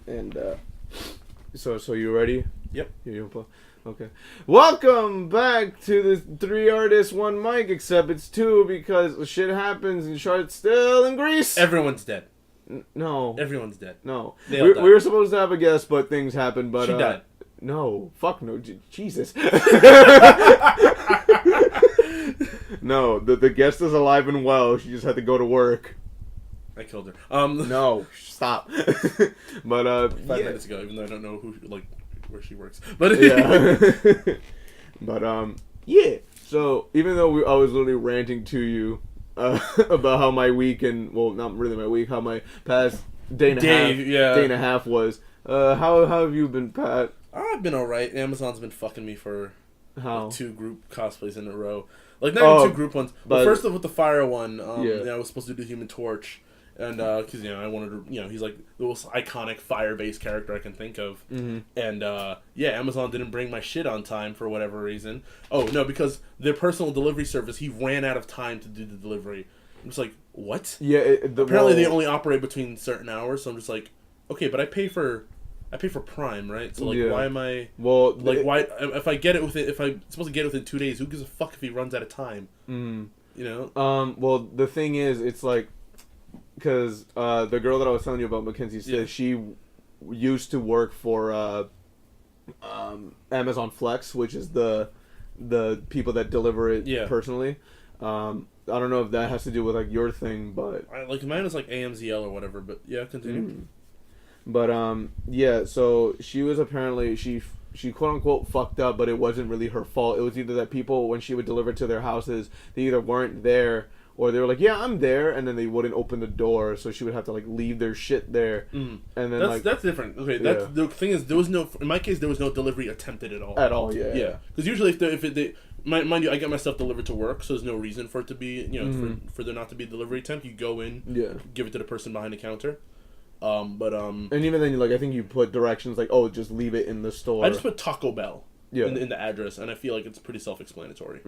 And so you ready? Yep. Okay. Welcome back to the 3 artists, 1 mic, except it's 2 because shit happens and Charlotte's still in Greece. Everyone's dead. No. Everyone's dead. No. They all We died. were supposed to have a guest, but things happened. But She died. No. Fuck no. Jesus. No. The guest is alive and well. She just had to go to work. I killed her. No. Stop. But 5 minutes ago, even though I don't know where she works. But yeah. But yeah. So even though I was literally ranting to you about how my week not really my week, how my past day and a half was. How have you been, Pat? I've been alright. Amazon's been fucking me for How? 2 group cosplays in a row. Like not even 2 group ones. But first with the fire one, I was supposed to do Human Torch. And, because, I wanted to, he's, like, the most iconic fire-based character I can think of. Mm-hmm. And, Amazon didn't bring my shit on time for whatever reason. Oh, no, because their personal delivery service, he ran out of time to do the delivery. I'm just like, what? Yeah. Apparently they only operate between certain hours, so I'm just like, okay, but I pay for Prime, right? So, like, why am I... Well... Like, why... If I'm supposed to get it within 2 days, who gives a fuck if he runs out of time? Mm. You know? Well, the thing is, it's like... Because the girl that I was telling you about, Mackenzie, said she used to work for Amazon Flex, which is the people that deliver it personally. I don't know if that has to do with like your thing, but mine is like AMZL or whatever. But yeah, continue. But so she was apparently she quote unquote fucked up, but it wasn't really her fault. It was either that people, when she would deliver to their houses, they either weren't there. Or they were like, yeah, I'm there, and then they wouldn't open the door, so she would have to like leave their shit there, and then that's different. Okay, the thing is, in my case, there was no delivery attempted at all. At all, yeah. Because usually, mind you, I get my stuff delivered to work, so there's no reason for it to be, for there not to be a delivery attempt. You go in, give it to the person behind the counter, and even then, I think you put directions like, oh, just leave it in the store. I just put Taco Bell in the address, and I feel like it's pretty self-explanatory.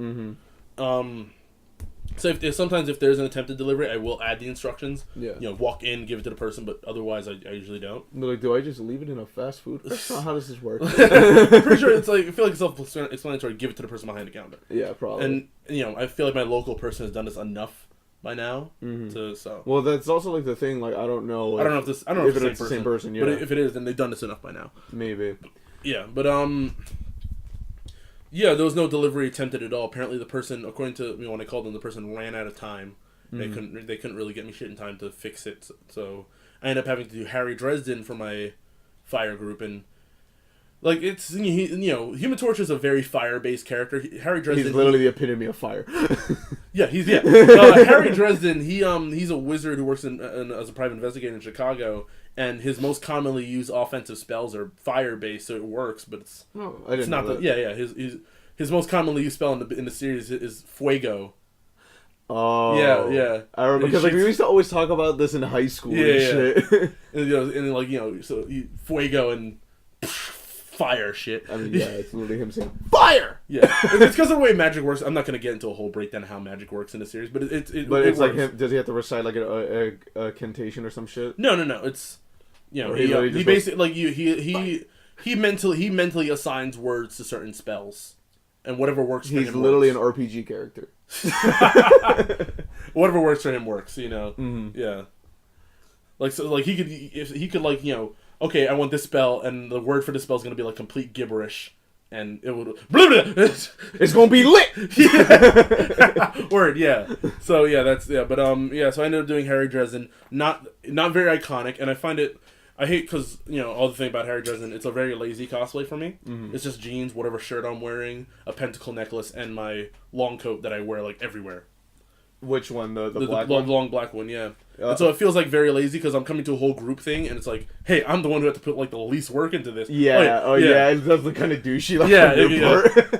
So sometimes if there's an attempted delivery, I will add the instructions. Yeah. Walk in, give it to the person, but otherwise I usually don't. They're like, do I just leave it in a fast food restaurant? How does this work? I'm pretty sure it's like, I feel like it's self-explanatory. Give it to the person behind the counter. Yeah, probably. And I feel like my local person has done this enough by now. So. Well, that's also like the thing. Like I don't know if it's the same person. Yeah. But if it is, then they've done this enough by now. Maybe. Yeah, but yeah, there was no delivery attempted at all. Apparently, the person, according to when I called them, the person ran out of time. They couldn't really get me shit in time to fix it. So I ended up having to do Harry Dresden for my fire group, and like it's Human Torch is a very fire based character. Harry Dresden, he's literally the epitome of fire. Harry Dresden, he's a wizard who works as a private investigator in Chicago. And his most commonly used offensive spells are fire-based, so it works, but it's not his most commonly used spell in the series is Fuego. Oh, yeah. I remember because we used to always talk about this in high school and shit. So Fuego and fire shit. I mean, it's literally him saying fire. Yeah, it's because of the way magic works. I'm not gonna get into a whole breakdown of how magic works in the series, but it's like him. Does he have to recite like a cantation or some shit? No. It's. He basically he mentally assigns words to certain spells, and whatever works for him. He's literally an RPG character. Whatever works for him works, Yeah. He could okay, I want this spell, and the word for this spell is gonna be like complete gibberish, and it would it's gonna be lit. Word, yeah. So but so I ended up doing Harry Dresden, not very iconic, and I find it. I hate because, all the thing about Harry Dresden, it's a very lazy cosplay for me. It's just jeans, whatever shirt I'm wearing, a pentacle necklace, and my long coat that I wear, everywhere. Which one? The black one? The long black one, yeah. And so it feels, very lazy because I'm coming to a whole group thing, and it's like, hey, I'm the one who had to put, the least work into this. Yeah, it does look kind of douchey.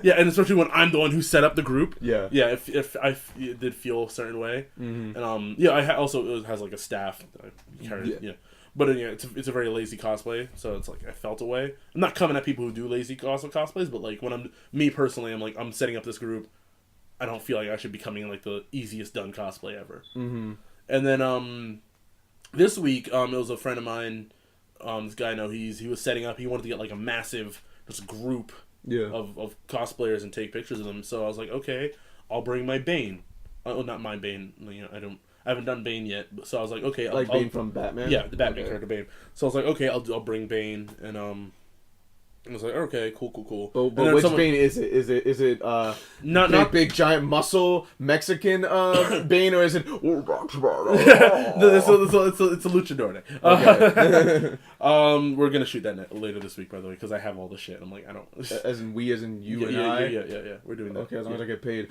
Yeah, and especially when I'm the one who set up the group. Yeah. Yeah, if it did feel a certain way. And, I also, it has, a staff that I carry, But it's a very lazy cosplay, so it's I felt away. I'm not coming at people who do lazy cosplays, but when me personally, I'm setting up this group. I don't feel like I should be coming in the easiest done cosplay ever. And then this week, it was a friend of mine this guy I know, he was setting up. He wanted to get like a massive just group of cosplayers and take pictures of them. So I was like, okay, I'll bring my Bane. Oh, not my Bane. You know, I haven't done Bane yet. So I was like, okay, I'll Bane from Batman. Yeah, the Batman character Bane. So I was like, okay, I'll bring Bane, and I was like, okay, cool. But which Bane is it? Is it not big giant muscle Mexican Bane, or is it? No, it's a luchador day. Okay. We're gonna shoot that later this week, by the way, because I have all the shit. I'm like, I don't. As in we, as in you and I. I. Yeah. We're doing that. Okay, as long as I get paid.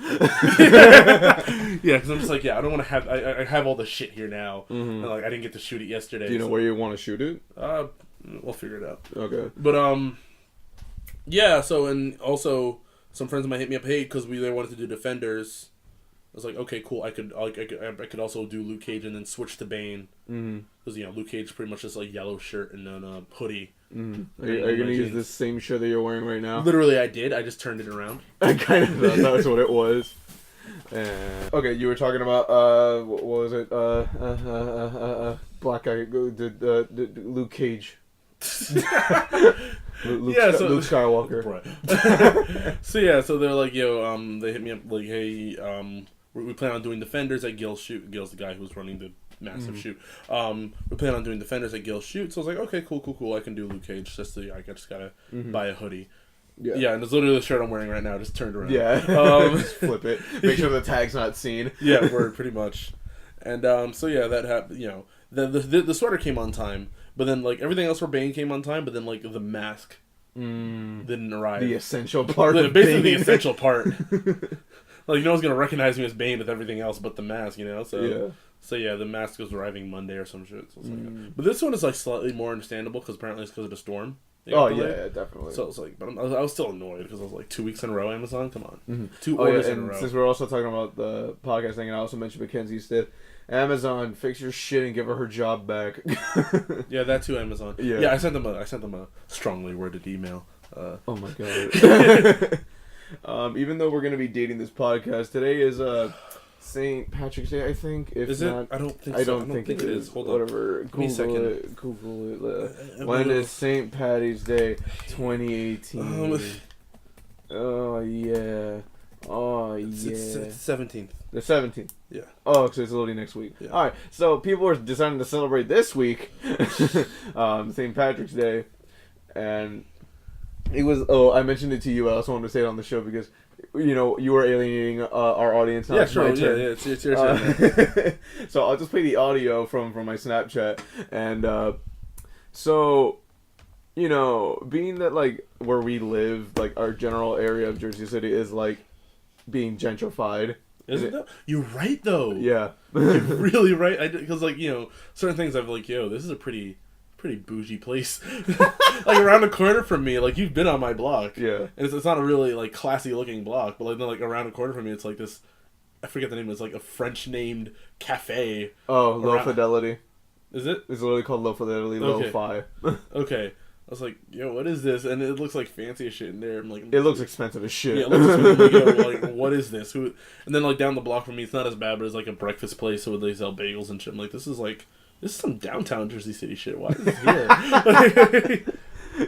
Yeah, because I'm just like, I don't want to have. I have all the shit here now, and like I didn't get to shoot it yesterday. Do you know where you want to shoot it? We'll figure it out. Okay. But yeah. So and also some friends might hit me up, hey, because they wanted to do Defenders. I was like, okay, cool. I could also do Luke Cage and then switch to Bane. Because Luke Cage pretty much just like yellow shirt and then a hoodie. Are you gonna use the same shirt that you're wearing right now? Literally, I did. I just turned it around. I kind of thought that was what it was. Okay, you were talking about what was it? Black guy, Luke Cage. Luke Skywalker. Right. So they're like, they hit me up like, hey, we plan on doing Defenders at Gil's shoot. Gil's the guy who's running the massive shoot. We plan on doing Defenders at Gil's shoot. So I was like, okay, cool. I can do Luke Cage. I just gotta buy a hoodie. Yeah, and it's literally the shirt I'm wearing right now. Just turned around. Yeah. Just flip it. Make sure the tag's not seen. Yeah, pretty much. And that happened. The sweater came on time, but then like everything else for Bane came on time, but then like the mask didn't arrive. The essential part. Basically, the essential part. Like no one's gonna recognize me as Bane with everything else but the mask, So the mask was arriving Monday or some shit. So but this one is like slightly more understandable because apparently it's because of the storm. Oh yeah, definitely. So it's like, but I was still annoyed because I was like 2 weeks in a row. Amazon, come on, 2 orders in a row. Since we're also talking about the podcast thing, and I also mentioned Mackenzie said, Amazon, fix your shit and give her job back. Yeah, that too, Amazon. Yeah, I sent them a strongly worded email. Oh my god. Even though we're gonna be dating this podcast, today is St. Patrick's Day, I think. Is not, it? I don't think so. I don't think it is. Hold Whatever. on. Give me a second. Google it. When is St. Patty's Day 2018? Oh, yeah. It's 17th. The 17th? Yeah. Oh, so it's literally next week. Yeah. Alright, so people are deciding to celebrate this week, St. Patrick's Day, and it was, I mentioned it to you, I also wanted to say it on the show because you were alienating our audience. Yeah, sure. Yeah, it's your turn. So I'll just play the audio from my Snapchat. And so, being that, like, where we live, like, our general area of Jersey City is, like, being gentrified. Isn't it? You're right, though. Yeah. You're really right. Because, like, certain things I've like, this is a pretty bougie place. Like around the corner from me, like you've been on my block. Yeah. And it's not a really like classy looking block, but like around the corner from me, it's like this. I forget the name. It's like a French named cafe. Oh, Low Fidelity. Is it? It's literally called Low Fidelity. Okay. Lo-Fi. Okay. I was like, what is this? And it looks like fancy as shit in there. I'm like, it looks expensive as shit. Yeah, it looks expensive. Like, what is this? And then like down the block from me, it's not as bad, but it's like a breakfast place where they sell bagels and shit. I'm like, this is some downtown Jersey City shit. Why is this here?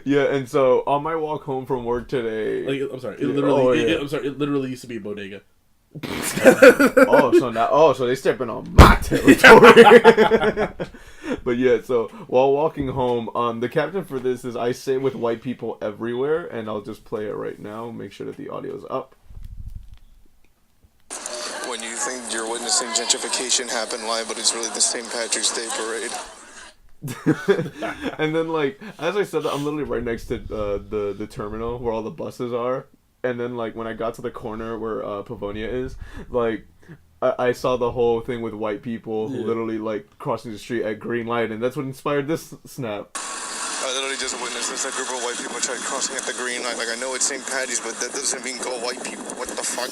Yeah, and so on my walk home from work today, I'm sorry, it literally used to be a bodega. So they stepping on my territory. But yeah, so while walking home, the caption for this is "I sit with white people everywhere," and I'll just play it right now. Make sure that the audio is up. When you think you're witnessing gentrification happen live, but it's really the St. Patrick's Day parade. And then, like, as I said, I'm literally right next to the terminal where all the buses are. And then, like, when I got to the corner where Pavonia is, like, I saw the whole thing with white people literally, like, crossing the street at green light, and that's what inspired this snap. I literally just witnessed this. A group of white people tried crossing at the green light. Like, I know it's St. Patty's, but that doesn't mean go white people. What the fuck?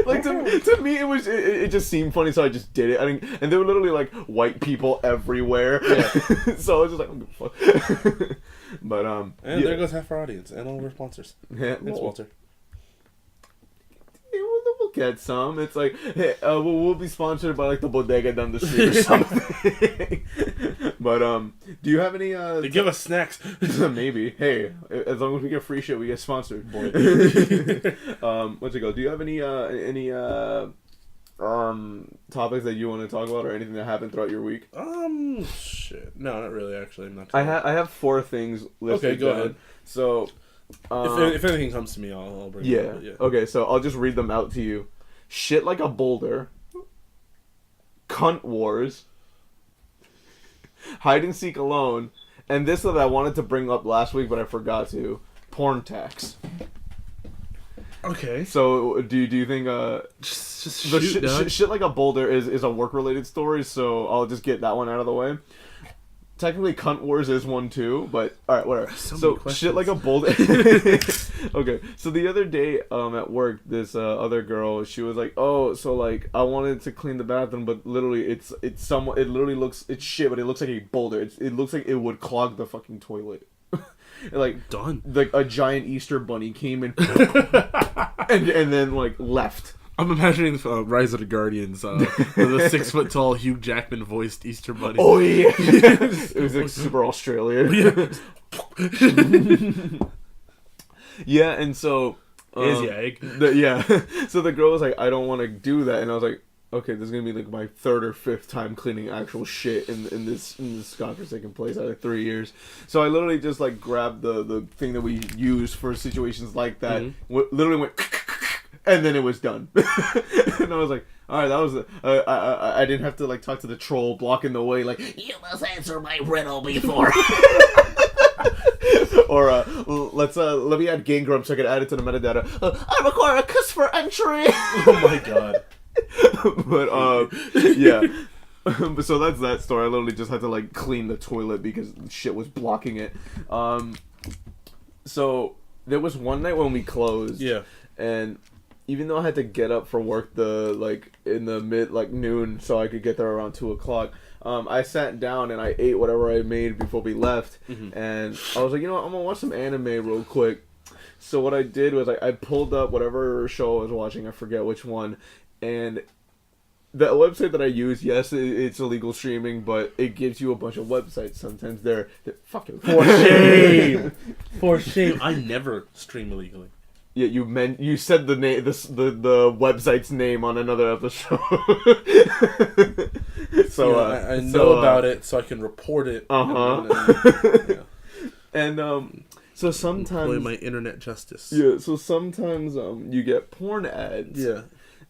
Like, to me, it just seemed funny, so I just did it. And there were literally, like, white people everywhere. Yeah. So I was just like, I'm gonna fuck. But, and there goes half our audience and all of our sponsors. Yeah. Thanks, Walter. We'll get some. It's like, hey, we'll be sponsored by like the bodega down the street or something. But do you have any? They give us snacks. Maybe. Hey, as long as we get free shit, we get sponsored. Boy. What's it go? Do you have any topics that you want to talk about or anything that happened throughout your week? Shit. No, not really. Actually, I'm not. I have 4 things listed. Okay, go ahead. So, if anything comes to me, I'll bring it up. Yeah. Okay, so I'll just read them out to you. Shit like a boulder. Cunt wars. Hide and seek alone. And this that I wanted to bring up last week, but I forgot to. Porn tax. Okay. So, do you think just shoot, shit like a boulder is a work related story? So I'll just get that one out of the way. Technically, cunt wars is one too, but all right, whatever. So shit like a boulder. Okay, so the other day at work, this other girl, she was like, "Oh, so like I wanted to clean the bathroom, but literally it's somewhat. It literally looks it's but it looks like a boulder. It looks like it would clog the fucking toilet." Like done. Like a giant Easter bunny came in and then like left. I'm imagining Rise of the Guardians, the 6 foot tall Hugh Jackman voiced Easter bunny. Oh yeah, it was like super Australian. Yeah, and so here's your egg. So the girl was like, "I don't want to do that," and I was like, "Okay, this is gonna be like my 3rd or 5th time cleaning actual shit in this godforsaken place out of 3 years." So I literally just like grabbed the thing that we use for situations like that. Literally went. And then it was done. And I was like, all right, that was... I didn't have to, like, talk to the troll blocking the way, like, you must answer my riddle before. Or, let me add Game Grumps so I can add it to the metadata. I require a kiss for entry. Oh my god. But, yeah. So that's that story. I literally just had to, like, clean the toilet because shit was blocking it. So, there was one night when we closed. Yeah. And... even though I had to get up for work in the mid noon so I could get there around 2:00, I sat down and I ate whatever I made before we left, and I was like, you know what, I'm gonna watch some anime real quick. So what I did was I pulled up whatever show I was watching, I forget which one, and the website that I use, yes, it's illegal streaming, but it gives you a bunch of websites. Sometimes they're fucking for shame. For shame, I never stream illegally. Yeah, you said the name, the website's name on another episode. So I know about it, so I can report it. And so sometimes employ my internet justice. Yeah, so sometimes you get porn ads. Yeah,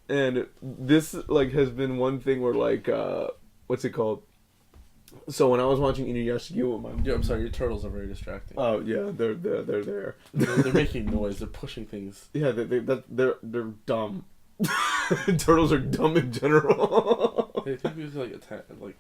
and this like has been one thing where like what's it called? So when I was watching Inuyasha with my mom... Yeah, I'm sorry, your turtles are very distracting. Oh yeah, they're there. They're making noise. They're pushing things. Yeah, they're dumb. Turtles are dumb in general. Hey, I think we was like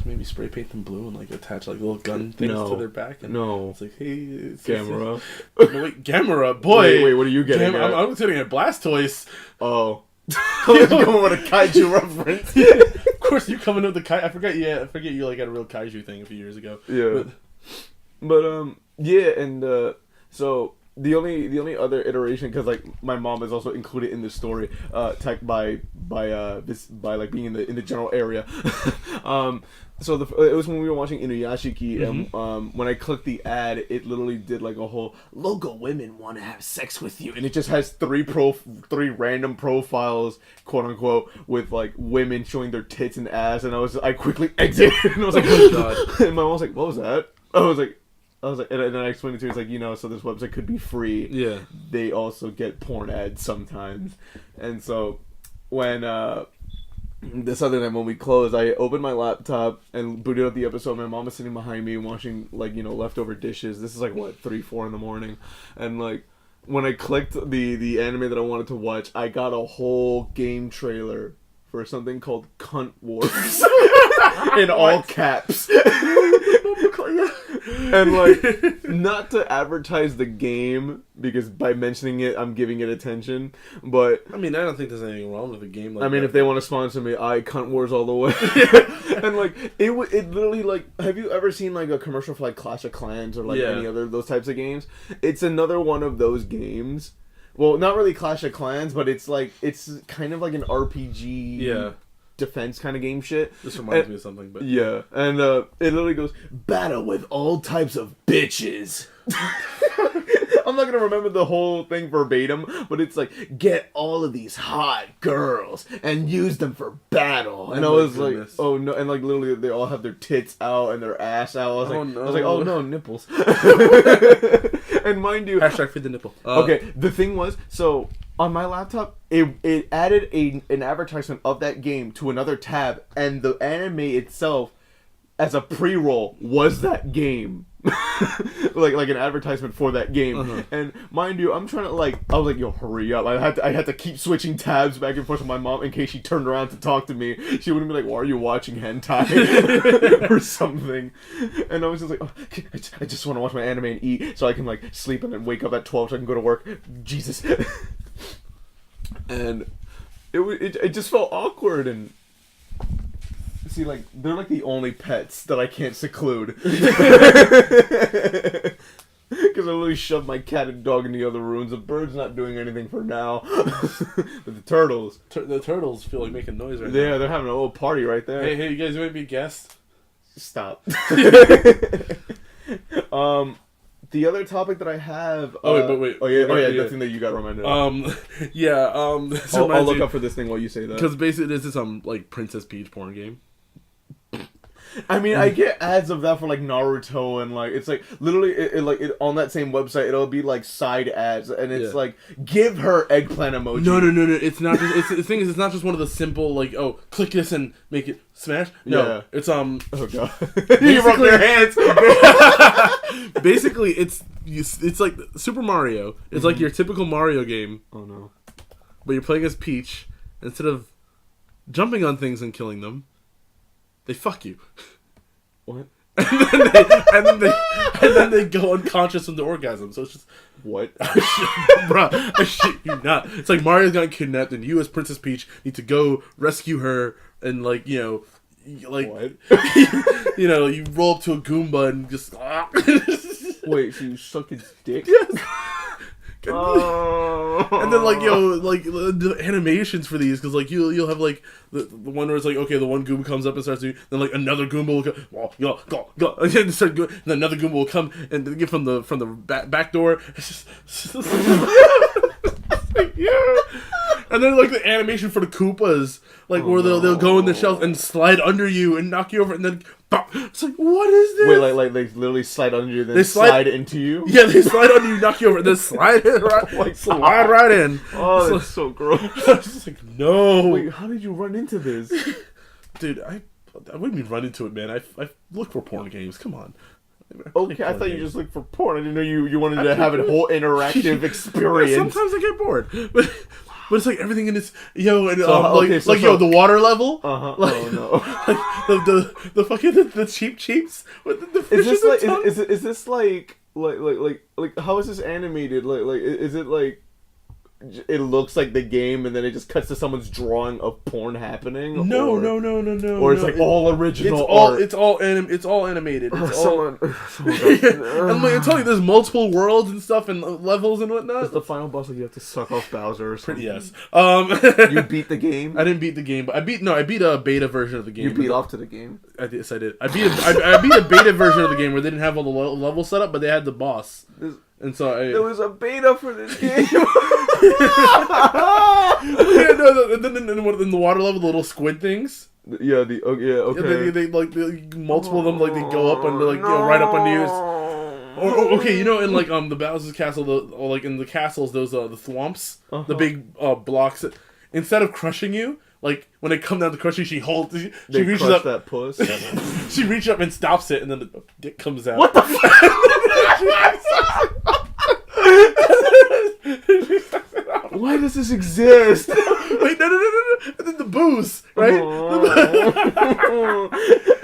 maybe spray paint them blue and like attach like little gun things to their back. And it's like, hey, it's Gamera. Wait, Gamera, boy. Wait, what are you getting? I'm sitting at Blastoise. Oh. I was going with a kaiju reference. Of course, you coming with the kaiju. I forget you like had a real kaiju thing a few years ago. Yeah. But yeah, and so the only other iteration, because like my mom is also included in this story, by like being in the general area. So it was when we were watching Inuyashiki, and when I clicked the ad, it literally did like a whole local women want to have sex with you, and it just has three random profiles, quote unquote, with like women showing their tits and ass, and I quickly exited, and I was like, oh god, and my mom was like, what was that? I was like, and then I explained it to her, it's like, so this website could be free. Yeah. They also get porn ads sometimes, and so when this other night when we closed, I opened my laptop and booted up the episode. My mom was sitting behind me watching, like, leftover dishes. This is like, what, 3-4 in the morning? And, like, when I clicked the anime that I wanted to watch, I got a whole game trailer for something called Cunt Wars. In all caps. And, like, not to advertise the game, because by mentioning it, I'm giving it attention, but... I mean, I don't think there's anything wrong with a game like that. I mean, if they want to sponsor me, Cunt Wars all the way. And, like, it literally, like... Have you ever seen, like, a commercial for, like, Clash of Clans or, like, any other those types of games? It's another one of those games, well, not really Clash of Clans, but it's kind of like an RPG defense kind of game shit. This reminds me of something, but yeah, and it literally goes battle with all types of bitches. I'm not gonna remember the whole thing verbatim, but it's like get all of these hot girls and use them for battle. And I was like, oh no, and like literally they all have their tits out and their ass out. I was like, oh no, nipples. And mind you, hashtag feed the nipple. Okay, the thing was, so on my laptop, it added an advertisement of that game to another tab, and the anime itself, as a pre-roll, was that game. like an advertisement for that game. And mind you, I'm trying to I was like, yo, hurry up. I had to keep switching tabs back and forth with my mom in case she turned around to talk to me. She wouldn't be like, why are you watching hentai? Or something. And I was just like, oh, I just want to watch my anime and eat so I can sleep and then wake up at 12 so I can go to work. Jesus. And it just felt awkward. And see, they're the only pets that I can't seclude. Because I literally shoved my cat and dog in the other rooms. The bird's not doing anything for now. But the turtles. The turtles feel like making noise right now. Yeah, they're having a little party right there. Hey, you guys want to be guests? Stop. The other topic that I have... wait. Oh, yeah, the thing that you got reminded of. I'll look up for this thing while you say that. Because basically this is some, Princess Peach porn game. I mean, I get ads of that for Naruto and it's literally it on that same website. It'll be side ads and it's give her eggplant emoji. No. It's not. Just, the thing is, it's not just one of the simple click this and make it smash. No, it's Oh god, you rubbed your hands. Basically, it's like Super Mario. It's like your typical Mario game. Oh no, but you're playing as Peach. Instead of jumping on things and killing them, they fuck you. What? and then they go unconscious from the orgasm. So it's just what? Bruh, I shit you not. It's like Mario's gotten kidnapped, and you as Princess Peach need to go rescue her, and what? You roll up to a Goomba and just wait, so you suck its dick? Yes. And then the animations for these, because you'll have the one where it's okay, the one Goomba comes up and starts doing, then another Goomba will go, and then start going, and then another Goomba will come and get from the back door. It's just yeah. And then the animation for the Koopas, where they'll go in the shelf and slide under you and knock you over, and then pop. It's what is this? Wait, they literally slide under you, then they slide into you? Yeah, they slide under you, knock you over, and then slide right in. Oh, that's so gross. I was just no. Wait, how did you run into this? Dude, I wouldn't even run into it, man. I look for porn games. Come on. Okay, I thought you just looked for porn. I didn't know you wanted to have a whole interactive experience. Sometimes I get bored, but it's everything in this the water level. Oh no! the fucking the cheaps with the fish. Is this like how is this animated? Is it it looks like the game and then it just cuts to someone's drawing of porn happening? No. Or it's all original art. It's all animated. It's all. I'm telling you, there's multiple worlds and stuff and levels and whatnot. Is the final boss you have to suck off Bowser or something? Yes. You beat the game? I didn't beat the game, but I beat a beta version of the game. You beat off to the game? Yes, I did. I beat a beta version of the game where they didn't have all the levels set up, but they had the boss. And so there was a beta for this game. In the water level, the little squid things. Yeah, okay. Yeah, they multiple of them they go up and right up under you. Okay, in the Bowser's castle, in the castles, those the thwomps, the big blocks. Instead of crushing you, when they come down to crush you, she reaches up that puss. She reaches up and stops it, and then the dick comes out. What the fuck? Why does this exist? Wait, no. And then the booze, right?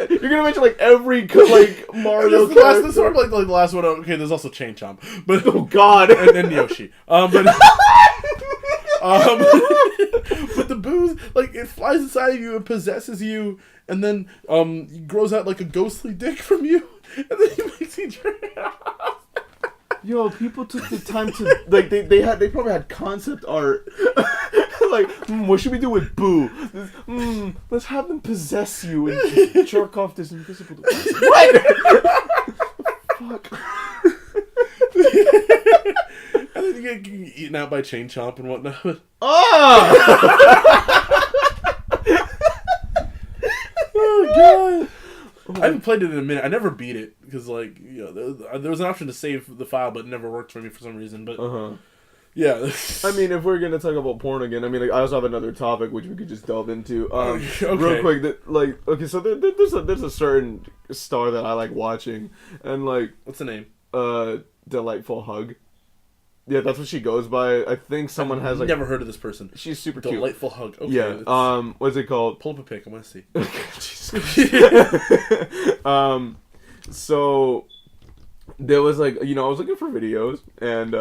You're gonna mention every Mario Kart. This is sort of the last one. Okay, there's also Chain Chomp, but oh god, and Yoshi. But the booze, it flies inside of you and possesses you, and then grows out a ghostly dick from you, and then he makes you jerk off. Yo, people took the time to like they probably had concept art. Like, what should we do with Boo? Let's have them possess you and jerk off this invisible. What? Fuck. And then you get eaten out by Chain Chomp and whatnot. Oh! Oh god! I haven't played it in a minute. I never beat it because, like, you know, there was an option to save the file, but it never worked for me for some reason. But yeah, I mean, if we're gonna talk about porn again, I mean, like, I also have another topic which we could just delve into. Okay. Real quick, so there's a certain star that I like watching, and like, what's the name? Delightful Hug. Yeah, that's what she goes by. I think someone has like never heard of this person. She's super cute. Delightful Hug. Okay, yeah. What's it called? Pull up a pic. I want to see. So there was like, you know, I was looking for videos and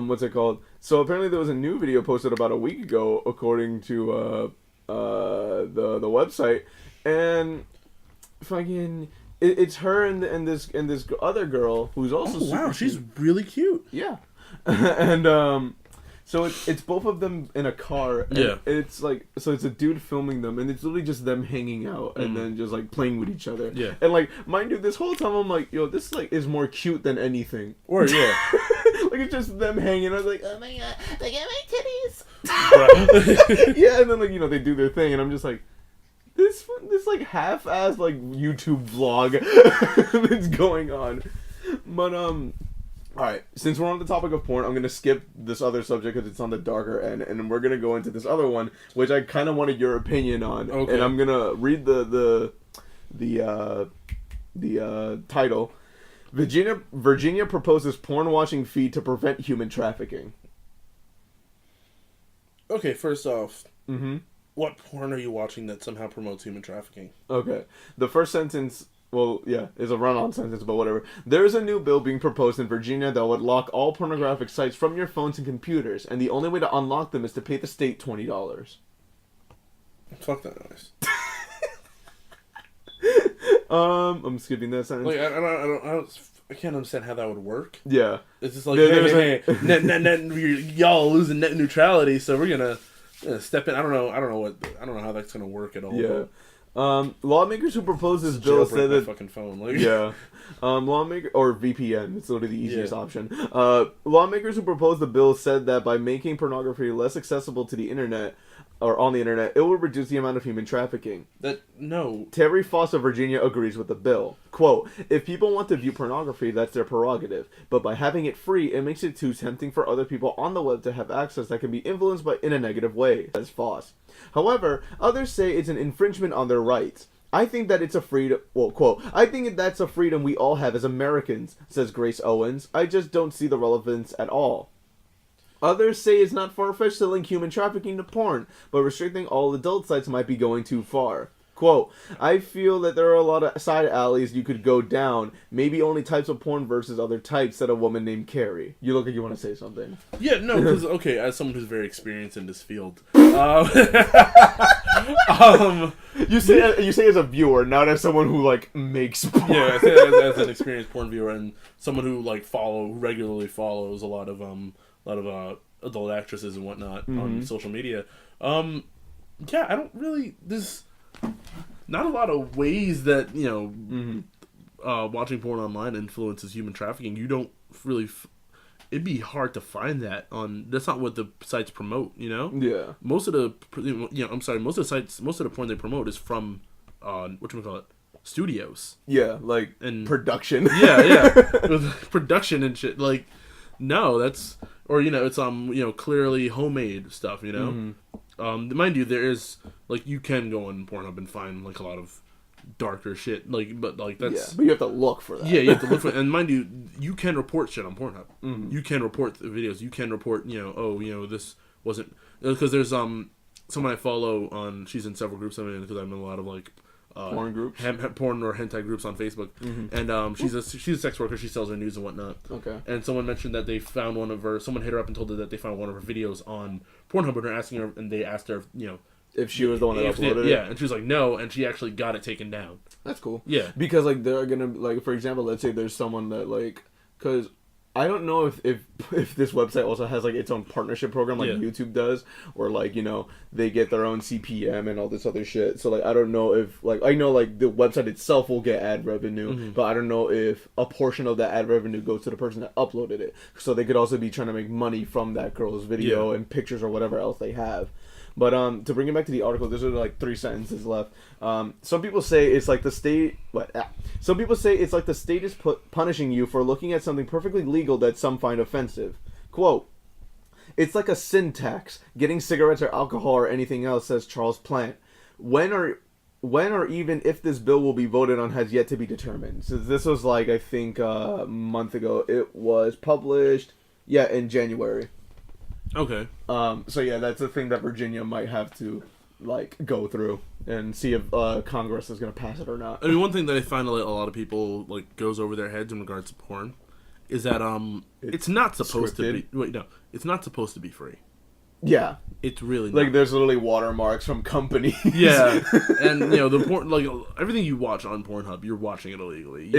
what's it called? So apparently there was a new video posted about a week ago, according to the website, and fucking. It's her and this other girl who's also super cute. She's really cute. Yeah, and so it's both of them in a car. And yeah, it's like, so it's a dude filming them, and it's literally just them hanging out and then just like playing with each other. Yeah, and like, mind you, this whole time I'm like, yo, this like is more cute than anything. Or yeah, like it's just them hanging. I was like, oh my god, look at my titties. Yeah, and then like, you know, they do their thing, and I'm just like. This like half-ass like YouTube vlog that's going on, but all right. Since we're on the topic of porn, I'm gonna skip this other subject because it's on the darker end, and we're gonna go into this other one, which I kind of wanted your opinion on. Okay. And I'm gonna read the title. Virginia proposes porn watching fee to prevent human trafficking. Okay, first off. Mm-hmm. What porn are you watching that somehow promotes human trafficking? Okay. The first sentence, well, yeah, is a run-on sentence, but whatever. There is a new bill being proposed in Virginia that would lock all pornographic sites from your phones and computers, and the only way to unlock them is to pay the state $20. Fuck that noise. I'm skipping that sentence. Like, I can't understand how that would work. Yeah. It's just like, hey, y'all losing net neutrality, so we're gonna step in. I don't know how that's gonna work at all. Yeah. Lawmakers who proposed this bill said that fucking phone. Like, yeah. Lawmaker or VPN. It's literally the easiest option. Lawmakers who proposed the bill said that by making pornography less accessible to the internet or on the internet, it will reduce the amount of human trafficking. Terry Foss of Virginia agrees with the bill. Quote, if people want to view pornography, that's their prerogative. But by having it free, it makes it too tempting for other people on the web to have access that can be influenced by in a negative way, says Foss. However, others say it's an infringement on their rights. I think that it's a freedom, well, quote, I think that's a freedom we all have as Americans, says Grace Owens. I just don't see the relevance at all. Others say it's not far-fetched to link human trafficking to porn, but restricting all adult sites might be going too far. Quote, I feel that there are a lot of side alleys you could go down, maybe only types of porn versus other types, said a woman named Carrie. You look like you want to say something. Yeah, no, because, okay, as someone who's very experienced in this field, you say as a viewer, not as someone who, like, makes porn. Yeah, I say as an experienced porn viewer and someone who, like, regularly follows a lot of adult actresses and whatnot on social media. Yeah, I don't really, there's not a lot of ways that, you know, watching porn online influences human trafficking. You don't really, it'd be hard to find that on, that's not what the sites promote, you know? Yeah. Most of the porn they promote is from, whatchamacallit, studios. Yeah, like, and production. Yeah. Production and shit, like, no, that's, or, you know, it's, you know, clearly homemade stuff, you know? Mind you, there is, like, you can go on Pornhub and find, like, a lot of darker shit, like, but, like, that's... Yeah, but you have to look for that. Yeah, you have to look for it, and mind you, you can report shit on Pornhub. You can report the videos, you can report, you know, oh, you know, this wasn't... Because there's, someone I follow on, she's in several groups, I mean, because I'm in a lot of, like... porn groups? Porn or hentai groups on Facebook. And she's a sex worker, she sells her news and whatnot. Okay. And someone mentioned that they found someone hit her up and told her that they found one of her videos on Pornhub, and they asked her, you know, if she was the one that uploaded it. Yeah, and she was like, no, and she actually got it taken down. That's cool. Yeah. Because, like, they're gonna, like, for example, let's say there's someone that, like, because I don't know if this website also has like its own partnership program like YouTube does, or like, you know, they get their own CPM and all this other shit. So like I don't know if like I know like the website itself will get ad revenue, but I don't know if a portion of that ad revenue goes to the person that uploaded it. So they could also be trying to make money from that girl's video and pictures or whatever else they have. But to bring it back to the article, there's only like 3 sentences left. Some people say it's like the state. Some people say it's like the state is punishing you for looking at something perfectly legal that some find offensive. Quote: "It's like a sin tax, getting cigarettes or alcohol or anything else," says Charles Plant. When or even if this bill will be voted on has yet to be determined. So this was like, I think, a month ago. It was published, in January. Okay. So yeah, that's a thing that Virginia might have to like go through and see if Congress is gonna pass it or not. I mean, one thing that I find a lot of people like goes over their heads in regards to porn is that it's not supposed to be. Wait, no, it's not supposed to be free. Yeah, it's really not. Like there's literally watermarks from companies. Yeah, and you know the porn, like everything you watch on Pornhub, you're watching it illegally.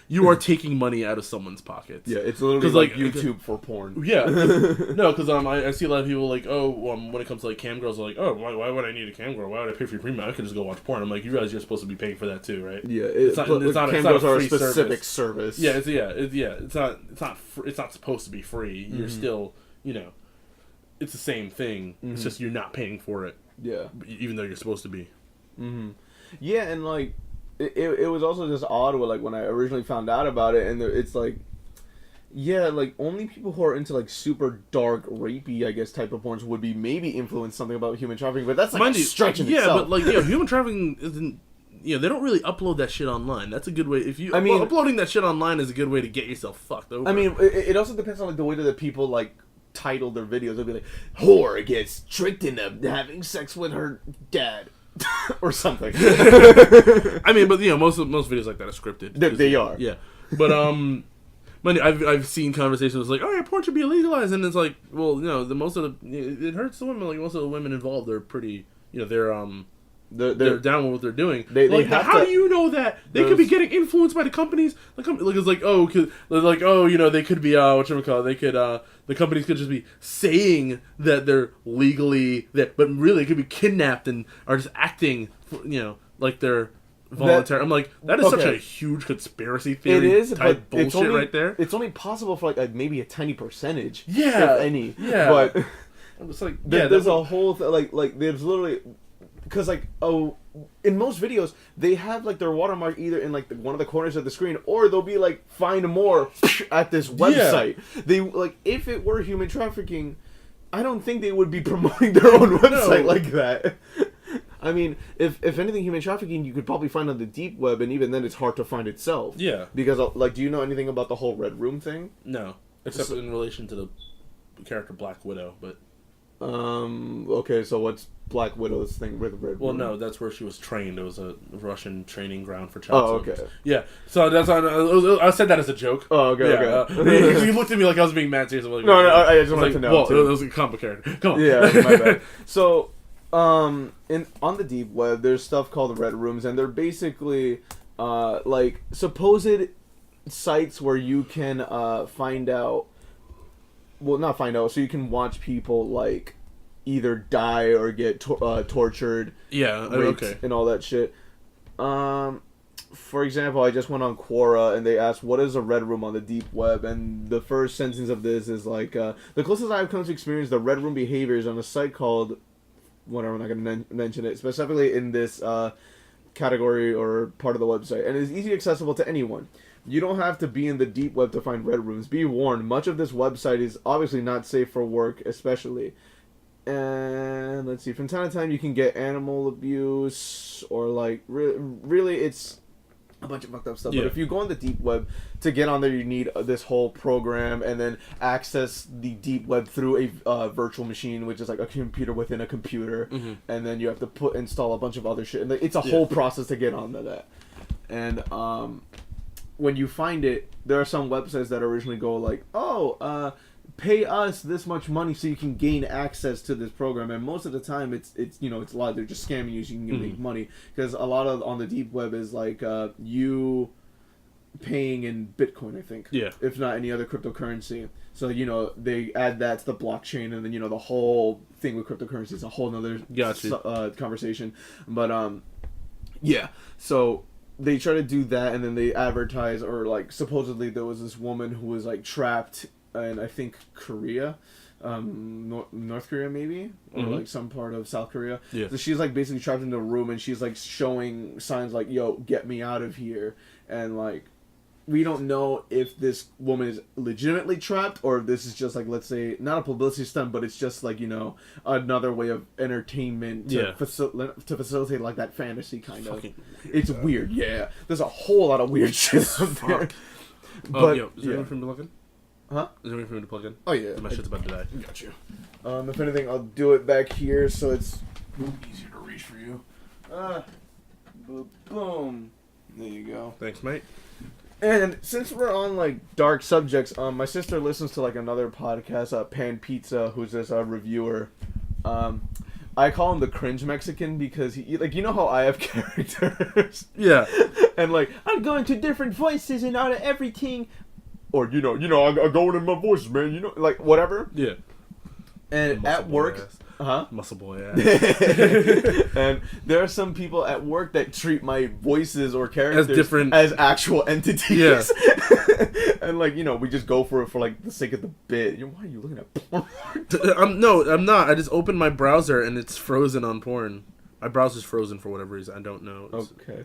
You are taking money out of someone's pockets. Yeah, it's literally like YouTube for porn. Yeah, no, because I see a lot of people like, when it comes to like cam girls, are like, why would I need a cam girl? Why would I pay for your premium? I could just go watch porn. I'm like, you realize you're supposed to be paying for that too, right? Yeah, it's not a specific service. Yeah, it's not supposed to be free. You're still, you know. It's the same thing. It's just you're not paying for it. Yeah. Even though you're supposed to be. Yeah, and like it was also just odd like when I originally found out about it, and it's like, yeah, like only people who are into like super dark, rapey, I guess, type of porns would be maybe influenced something about human trafficking, but that's like a stretch in itself. Yeah, but like human trafficking isn't. You know, they don't really upload that shit online. That's a good way. Uploading that shit online is a good way to get yourself fucked over. I mean, it also depends on like the way that people like title their videos. They'll be like, "Whore gets tricked into having sex with her dad," or something. I mean, but you know, most videos like that are scripted. They are. Yeah, but I've seen conversations like, "Oh yeah, porn should be legalized," and it's like, well, you know, it hurts the women. Like most of the women involved are pretty, you know, they're down with what they're doing. How do you know that they could be getting influenced by the companies? Like it's like you know, they could be they could the companies could just be saying that they're legally that, but really it could be kidnapped and are just acting, you know, like they're voluntary. I'm like, that is such a huge conspiracy theory type bullshit right there. It's only possible for like maybe a tiny percentage, if any. Yeah, but it's like there's a whole like there's literally. Because, like, in most videos, they have, like, their watermark either in, like, one of the corners of the screen, or they'll be, like, find more at this website. Yeah. They, like, if it were human trafficking, I don't think they would be promoting their own website like that. I mean, if anything, human trafficking, you could probably find on the deep web, and even then it's hard to find itself. Yeah. Because, like, do you know anything about the whole Red Room thing? No. Except in relation to the character Black Widow, but... Okay, so what's Black Widow's thing with Red Room? Well, no, that's where she was trained. It was a Russian training ground for child soldiers. Okay. Yeah, so that's I said that as a joke. Oh, okay, okay. You looked at me like I was being mad serious. Like, no, I just wanted to know. Well, it was a comic character. Come on. Yeah, my bad. So, on the deep web, there's stuff called Red Rooms, and they're basically, like, supposed sites where you can, find out. Well, not find out. So you can watch people like either die or get tortured, raped, and all that shit. For example, I just went on Quora and they asked, "What is a red room on the deep web?" And the first sentence of this is like, "The closest I've come to experience the red room behaviors on a site called whatever." I'm not going to mention it specifically in this category or part of the website, and it's easily accessible to anyone. You don't have to be in the deep web to find red rooms. Be warned, much of this website is obviously not safe for work, especially. And let's see, from time to time you can get animal abuse or like really it's a bunch of fucked up stuff. Yeah. But if you go on the deep web, to get on there you need this whole program and then access the deep web through a virtual machine, which is like a computer within a computer, and then you have to install a bunch of other shit, and it's a whole process to get onto that. And when you find it, there are some websites that originally go like, pay us this much money so you can gain access to this program, and most of the time it's you know, it's a lot. They're just scamming you so you can make money, because a lot of on the deep web is like you paying in Bitcoin, I think. Yeah. If not any other cryptocurrency. So, you know, they add that to the blockchain, and then, you know, the whole thing with cryptocurrency is a whole nother conversation. But, yeah. So, they try to do that, and then they advertise, or, like, supposedly there was this woman who was, like, trapped in, I think, Korea. North Korea, maybe? Or, like, some part of South Korea. Yeah. So she's, like, basically trapped in a room, and she's, like, showing signs like, yo, get me out of here. And, like, we don't know if this woman is legitimately trapped, or if this is just, like, let's say, not a publicity stunt, but it's just, like, you know, another way of entertainment to, to facilitate, like, that fantasy kind of. Weird, it's weird, yeah. There's a whole lot of weird shit out there. But, is there anything for me to plug in? Huh? Is there anything for me to plug in? Oh, yeah. My shit's about to die. Got you. If anything, I'll do it back here so it's easier to reach for you. Boom. There you go. Thanks, mate. And since we're on, like, dark subjects, my sister listens to, like, another podcast, Pan Pizza, who's this reviewer. I call him the cringe Mexican because he, like, you know how I have characters? Yeah. And, like, I'm going to different voices and out of everything. Or, you know, I'm going in my voice, man, you know, like, whatever. Yeah. And at work... Huh? Muscle boy ass. And there are some people at work that treat my voices or characters as different, as actual entities. Yeah. And, like, you know, we just go for it for, like, the sake of the bit. Why are you looking at porn? I'm not. I just opened my browser and it's frozen on porn. My browser's frozen for whatever reason. I don't know. Okay.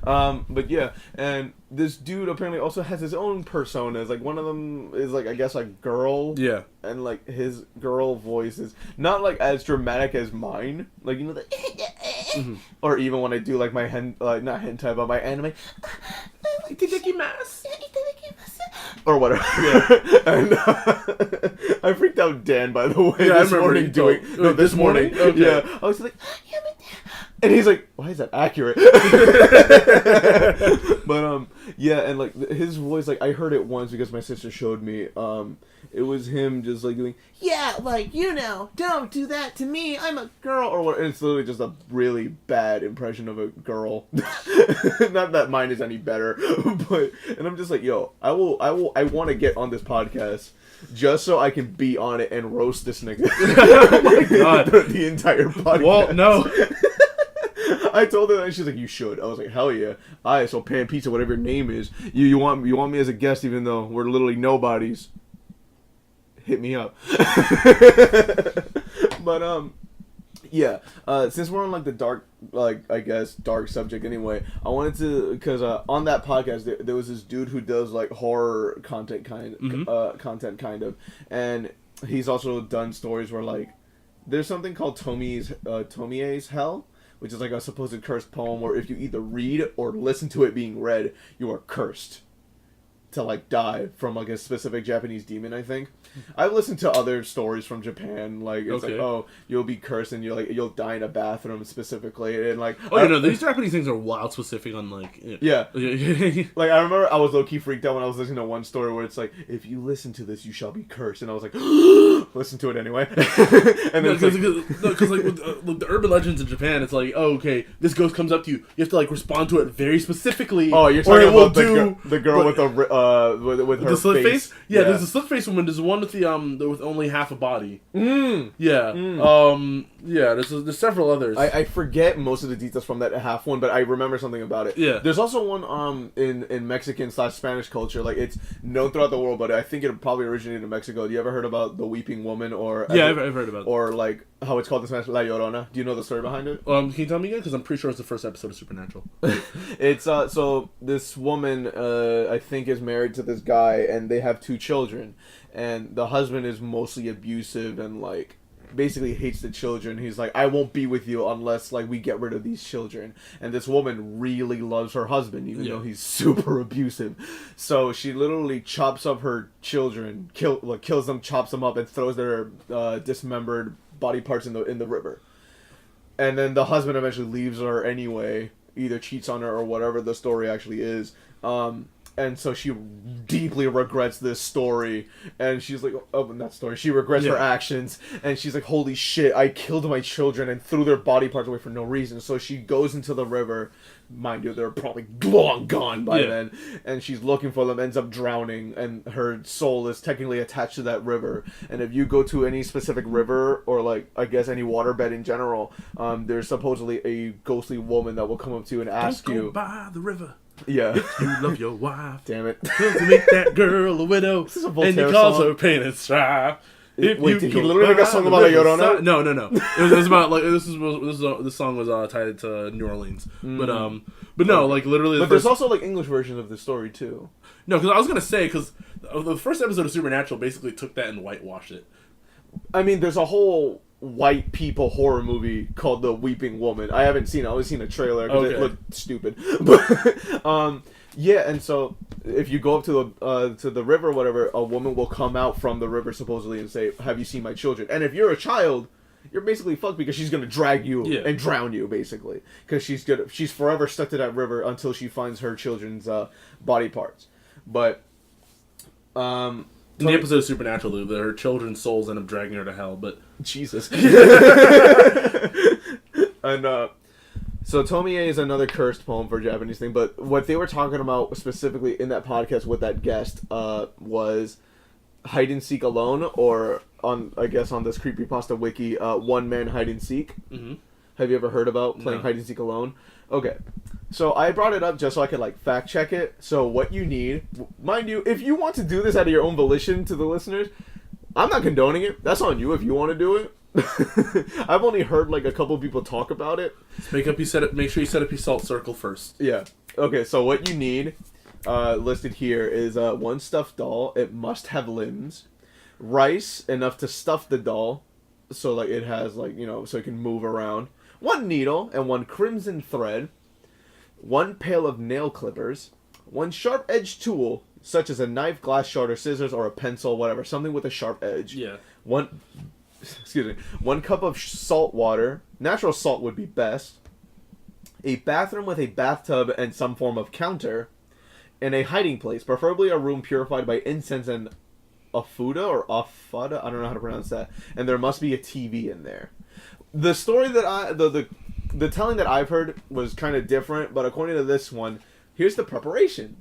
But yeah, and this dude apparently also has his own personas. Like, one of them is, like, I guess, like, girl. Yeah. And, like, his girl voice is not, like, as dramatic as mine. Like, you know, the... Or even when I do, like, my not hentai, but my anime... Or whatever. Yeah. And I freaked out Dan, by the way, this morning doing... No, this morning. Okay. Yeah. I was like... And he's like, why is that accurate? But, yeah, and, like, his voice, like, I heard it once because my sister showed me, it was him just, like, doing, yeah, like, you know, don't do that to me, I'm a girl, or what, and it's literally just a really bad impression of a girl. Not that mine is any better, but, and I'm just like, yo, I want to get on this podcast just so I can be on it and roast this nigga. Oh my god. The entire podcast. Well, no. I told her that, and she's like, you should. I was like, hell yeah. Alright, so Pan Pizza, whatever your name is, you want me as a guest even though we're literally nobodies. Hit me up. But, yeah. Since we're on, like, the dark, like, I guess, dark subject anyway, I wanted to, because on that podcast, there was this dude who does, like, horror content kind of, and he's also done stories where, like, there's something called Tomie's Hell, which is like a supposed cursed poem where if you either read or listen to it being read, you are cursed to, like, die from, like, a specific Japanese demon, I think. I've listened to other stories from Japan, like, it's like, oh, you'll be cursed and you'll die in a bathroom specifically, and, like... Oh, you know, these Japanese things are wild specific on, like... Yeah. Like, I remember I was low-key freaked out when I was listening to one story where it's like, if you listen to this, you shall be cursed, and I was like, listen to it anyway. And then because like, with the urban legends in Japan, it's like, oh, okay, this ghost comes up to you, you have to, like, respond to it very specifically. Oh, you're talking about the girl with her the slit face? Yeah, yeah, there's a slit face woman. There's one with with only half a body. Yeah. Yeah. There's several others. I forget most of the details from that half one, but I remember something about it. Yeah. There's also one in Mexican / Spanish culture. Like, it's known throughout the world, but I think it probably originated in Mexico. Do you ever heard about the Weeping Woman or? Yeah, I've heard about it. Or, like, how it's called in Spanish, La Llorona. Do you know the story behind it? Can you tell me again? Because I'm pretty sure it's the first episode of Supernatural. It's so this woman I think is married to this guy, and they have 2 children, and the husband is mostly abusive and, like, basically hates the children. He's like, I won't be with you unless, like, we get rid of these children. And this woman really loves her husband, even though he's super abusive. So she literally chops up her children, kills them, chops them up, and throws their dismembered body parts in the river. And then the husband eventually leaves her anyway, either cheats on her or whatever the story actually is. And so she deeply regrets this story, and she's like, oh, not story, she regrets her actions, and she's like, holy shit, I killed my children and threw their body parts away for no reason. So she goes into the river, mind you, they're probably long gone by then, and she's looking for them, ends up drowning, and her soul is technically attached to that river. And if you go to any specific river, or like, I guess any waterbed in general, there's supposedly a ghostly woman that will come up to you and ask Don't you, go by the river. Yeah. If you love your wife. Damn it. To make that girl a widow. This is a and Voltaire you cause song. her pain and strife. Wait, did he literally make a song about La Llorona? No. It was about, like, this song was tied to New Orleans. But no, like, literally. But there's also, like, English versions of the story, too. No, because I was going to say, because the first episode of Supernatural basically took that and whitewashed it. I mean, there's a whole white people horror movie called The Weeping Woman. I haven't seen it. I only seen a trailer because it looked stupid. But, yeah, and so if you go up to the river or whatever, a woman will come out from the river supposedly and say, have you seen my children? And if you're a child, you're basically fucked because she's gonna drag you and drown you, basically, because she's forever stuck to that river until she finds her children's body parts. But in the episode of Supernatural, her children's souls end up dragging her to hell, but Jesus. And so Tomie is another cursed poem for a Japanese thing, but what they were talking about specifically in that podcast with that guest was hide and seek alone, or on this creepypasta wiki, one man hide and seek. Mm-hmm. Have you ever heard about playing hide and seek alone? Okay, so I brought it up just so I could like fact check it. So what you need, mind you, if you want to do this out of your own volition, to the listeners, I'm not condoning it. That's on you if you want to do it. I've only heard like a couple people talk about it. Make sure you set up your salt circle first. Yeah. Okay, so what you need listed here is one stuffed doll. It must have limbs. Rice, enough to stuff the doll, so like it has like, you know, so it can move around. One needle and one crimson thread. One pail of nail clippers. One sharp-edged tool, such as a knife, glass shard, or scissors, or a pencil, whatever, something with a sharp edge. Yeah. One cup of salt water. Natural salt would be best. A bathroom with a bathtub and some form of counter. And a hiding place, preferably a room purified by incense and afuda or afada. I don't know how to pronounce that. And there must be a TV in there. The story that the telling that I've heard was kind of different, but according to this one, here's the preparation.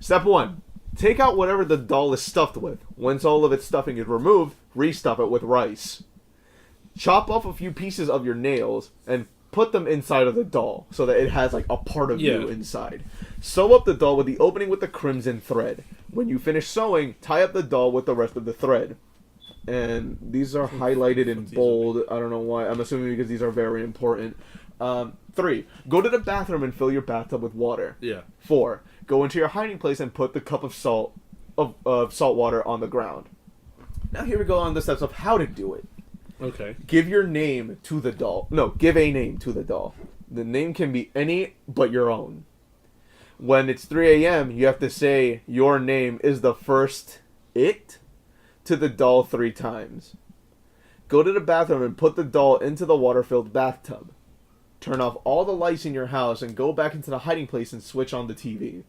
Step 1. Take out whatever the doll is stuffed with. Once all of its stuffing is removed, restuff it with rice. Chop off a few pieces of your nails and put them inside of the doll so that it has like a part of you inside. Sew up the doll with the opening with the crimson thread. When you finish sewing, tie up the doll with the rest of the thread. And these are highlighted in bold. I don't know why. I'm assuming because these are very important. 3. Go to the bathroom and fill your bathtub with water. Yeah. 4. Go into your hiding place and put the cup of salt water on the ground. Now here we go on the steps of how to do it. Okay. Give your name to the doll. No, give a name to the doll. The name can be any but your own. When it's 3 a.m., you have to say your name is the first it to the doll 3 times. Go to the bathroom and put the doll into the water-filled bathtub. Turn off all the lights in your house and go back into the hiding place and switch on the TV.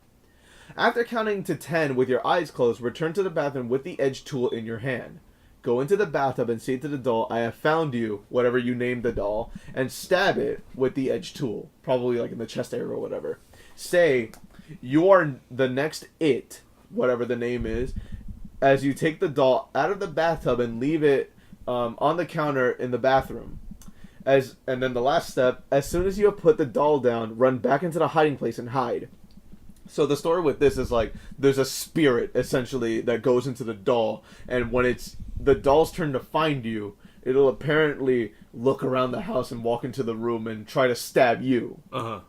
After counting to 10 with your eyes closed, return to the bathroom with the edge tool in your hand. Go into the bathtub and say to the doll, I have found you, whatever you named the doll, and stab it with the edge tool, probably like in the chest area or whatever. Say, you are the next it, whatever the name is, as you take the doll out of the bathtub and leave it on the counter in the bathroom. And then the last step, as soon as you have put the doll down, run back into the hiding place and hide. So the story with this is like, there's a spirit, essentially, that goes into the doll, and when it's the doll's turn to find you, it'll apparently look around the house and walk into the room and try to stab you. Uh-huh.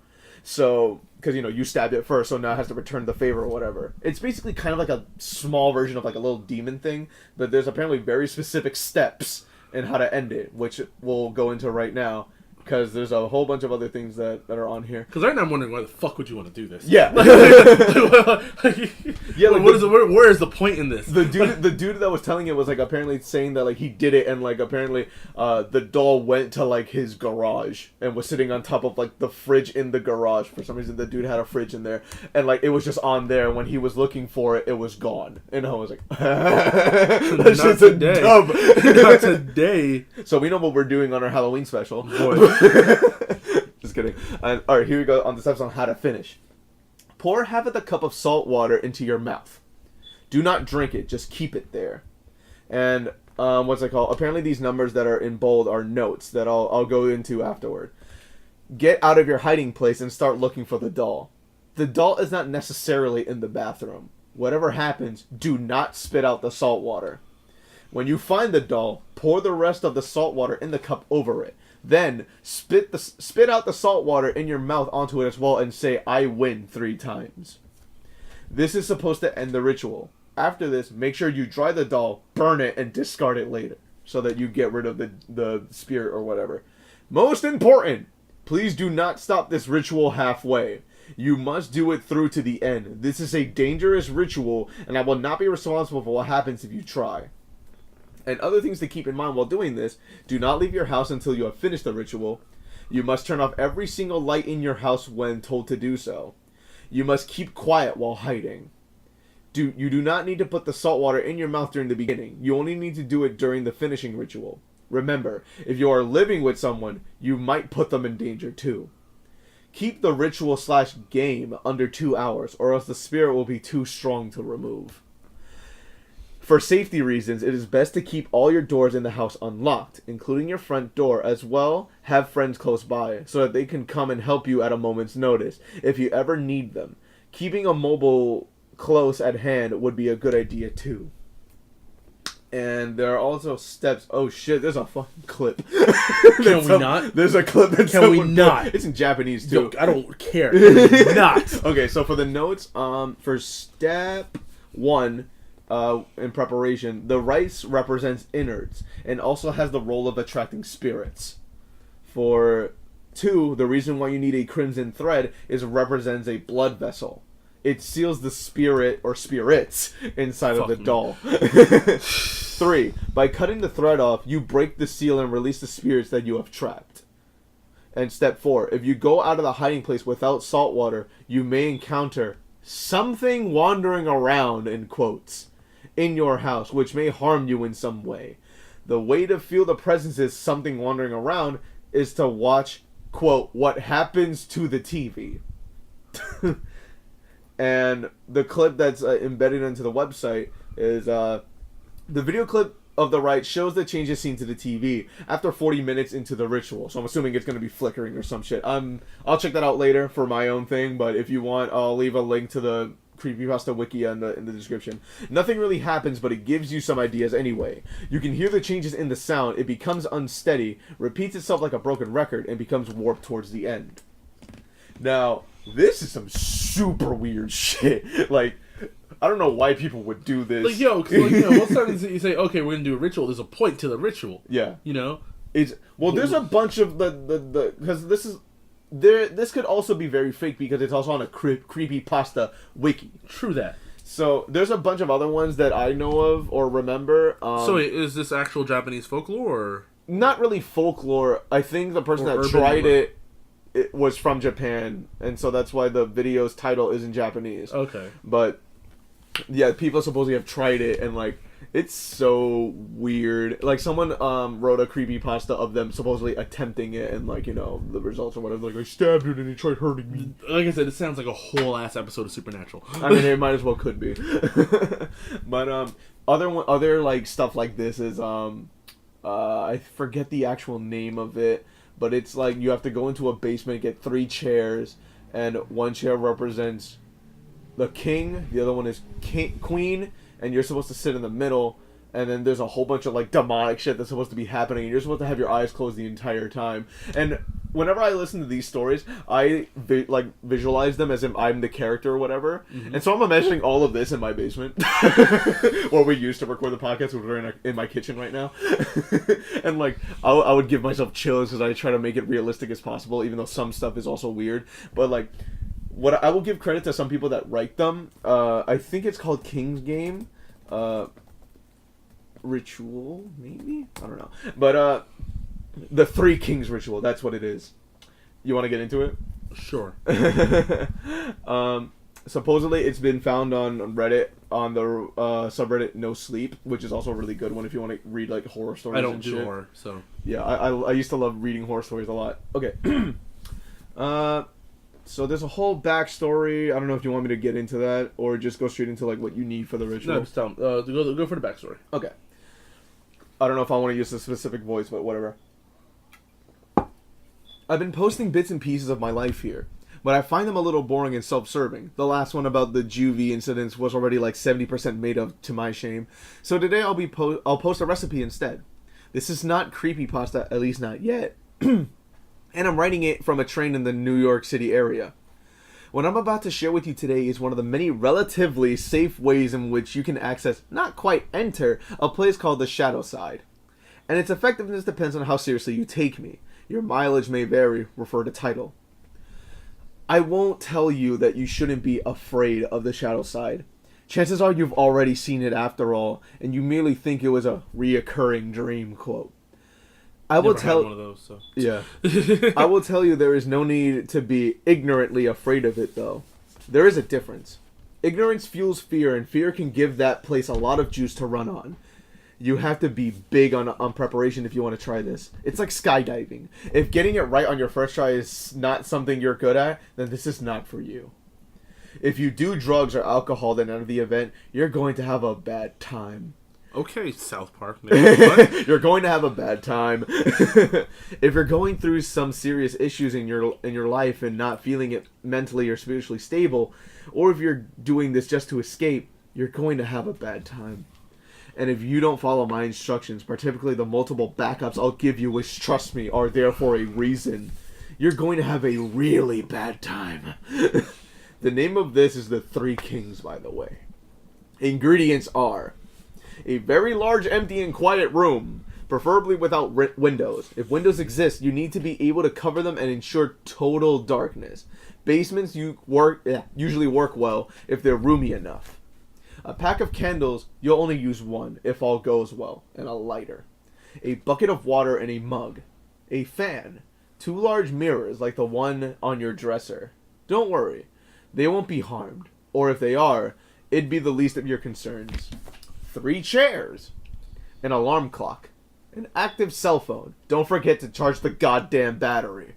So, because, you know, you stabbed it first, so now it has to return the favor or whatever. It's basically kind of like a small version of like a little demon thing, but there's apparently very specific steps in how to end it, which we'll go into right now. because there's a whole bunch of other things that are on here. Because right now I'm wondering why the fuck would you want to do this? Yeah. Yeah. Like, where is the point in this? The dude that was telling it was like apparently saying that like he did it and like apparently the doll went to like his garage and was sitting on top of like the fridge in the garage. For some reason the dude had a fridge in there and like it was just on there. When he was looking for it, it was gone. And I was like, that shit's a dub. Not today. So we know what we're doing on our Halloween special. Just kidding. And, all right, here we go on this episode on how to finish. Pour half of the cup of salt water into your mouth. Do not drink it. Just keep it there. And what's it called? Apparently these numbers that are in bold are notes that I'll go into afterward. Get out of your hiding place and start looking for the doll. The doll is not necessarily in the bathroom. Whatever happens, do not spit out the salt water. When you find the doll, pour the rest of the salt water in the cup over it. Then spit out the salt water in your mouth onto it as well and say, "I win" 3 times. This is supposed to end the ritual. After this, make sure you dry the doll, burn it, and discard it later so that you get rid of the spirit or whatever. Most important, please do not stop this ritual halfway. You must do it through to the end. This is a dangerous ritual, and I will not be responsible for what happens if you try. And other things to keep in mind while doing this: do not leave your house until you have finished the ritual. You must turn off every single light in your house when told to do so. You must keep quiet while hiding. You do not need to put the salt water in your mouth during the beginning. You only need to do it during the finishing ritual. Remember, if you are living with someone, you might put them in danger too. Keep the ritual/game under 2 hours, or else the spirit will be too strong to remove. For safety reasons, it is best to keep all your doors in the house unlocked, including your front door as well. Have friends close by, so that they can come and help you at a moment's notice, if you ever need them. Keeping a mobile close at hand would be a good idea too. And there are also steps. Oh shit, there's a fucking clip. Can we not? There's a clip that's Can we not? It's in Japanese too. Yo, I don't care. Can we not? Okay, so for the notes, for step 1, in preparation, the rice represents innards and also has the role of attracting spirits. For 2, the reason why you need a crimson thread is it represents a blood vessel. It seals the spirit or spirits inside of the doll. 3, by cutting the thread off, you break the seal and release the spirits that you have trapped. And step 4, if you go out of the hiding place without salt water, you may encounter something wandering around, in quotes, in your house, which may harm you in some way. The way to feel the presence is something wandering around is to watch, quote, what happens to the TV. And the clip that's embedded into the website is the video clip of the right shows the changes seen to the TV after 40 minutes into the ritual. So I'm assuming it's going to be flickering or some shit. I'll check that out later for my own thing, but if you want, I'll leave a link to the Creepypasta wiki in the description. Nothing really happens, but it gives you some ideas anyway. You can hear the changes in the sound. It becomes unsteady, repeats itself like a broken record, and becomes warped towards the end. Now, this is some super weird shit. Like, I don't know why people would do this. Like, yo, cause, like, you know, most times you say, okay, we're gonna do a ritual. There's a point to the ritual. Yeah. You know? There's a bunch of the because this could also be very fake because it's also on a creepypasta wiki. True that. So there's a bunch of other ones that I know of or remember. So wait, is this actual Japanese folklore or not really folklore? I think the person that tried it was from Japan, and so that's why the video's title is in Japanese. Okay. But yeah, people supposedly have tried it, and like it's so weird. Like someone wrote a creepypasta of them supposedly attempting it, and like, you know, the results or whatever. Like, I stabbed it and he tried hurting me. Like I said, it sounds like a whole ass episode of Supernatural. I mean, it might as well could be. But other like stuff like this is I forget the actual name of it, but it's like you have to go into a basement, get 3 chairs, and one chair represents the king, the other one is queen, and you're supposed to sit in the middle, and then there's a whole bunch of like demonic shit that's supposed to be happening, and you're supposed to have your eyes closed the entire time. And whenever I listen to these stories, I visualize them as if I'm the character or whatever, and so I'm imagining all of this in my basement, where we used to record the podcast. We're in my kitchen right now, and like I would give myself chills because I try to make it realistic as possible, even though some stuff is also weird. But like, what I will give credit to some people that write them. I think it's called King's Game, Ritual, maybe, I don't know, but the Three Kings Ritual, that's what it is. You want to get into it? Sure. Supposedly it's been found on Reddit, on the subreddit No Sleep, which is also a really good one if you want to read like horror stories. I don't and do shit. horror, so yeah, I used to love reading horror stories a lot. Okay. So there's a whole backstory. I don't know if you want me to get into that or just go straight into like what you need for the ritual. no, just tell 'em. Go for the backstory. Okay. I don't know if I want to use a specific voice, but whatever. I've been posting bits and pieces of my life here, but I find them a little boring and self-serving. The last one about the juvie incidents was already like 70% made of, to my shame. So today I'll post a recipe instead. This is not creepypasta, at least not yet. And I'm writing it from a train in the New York City area. What I'm about to share with you today is one of the many relatively safe ways in which you can access, not quite enter, a place called the Shadow Side. And its effectiveness depends on how seriously you take me. Your mileage may vary, refer to title. I won't tell you that you shouldn't be afraid of the Shadow Side. Chances are you've already seen it after all, and you merely think it was a reoccurring dream, quote. I will tell one of those, so. Yeah. I will tell you there is no need to be ignorantly afraid of it, though. There is a difference. Ignorance fuels fear, and fear can give that place a lot of juice to run on. You have to be big on preparation if you want to try this. It's like skydiving. If getting it right on your first try is not something you're good at, then this is not for you. If you do drugs or alcohol the night of the event, you're going to have a bad time. Okay, South Park. What? You're going to have a bad time. If you're going through some serious issues in your life and not feeling it mentally or spiritually stable, or if you're doing this just to escape, you're going to have a bad time. And if you don't follow my instructions, particularly the multiple backups I'll give you, which, trust me, are there for a reason, you're going to have a really bad time. The name of this is the Three Kings, by the way. Ingredients are a very large, empty, and quiet room, preferably without windows. If windows exist, you need to be able to cover them and ensure total darkness. Basements usually work well if they're roomy enough. A pack of candles, you'll only use one if all goes well, and a lighter. A bucket of water and a mug. A fan. 2 large mirrors like the one on your dresser. Don't worry, they won't be harmed. Or if they are, it'd be the least of your concerns. 3 chairs. An alarm clock. An active cell phone. Don't forget to charge the goddamn battery.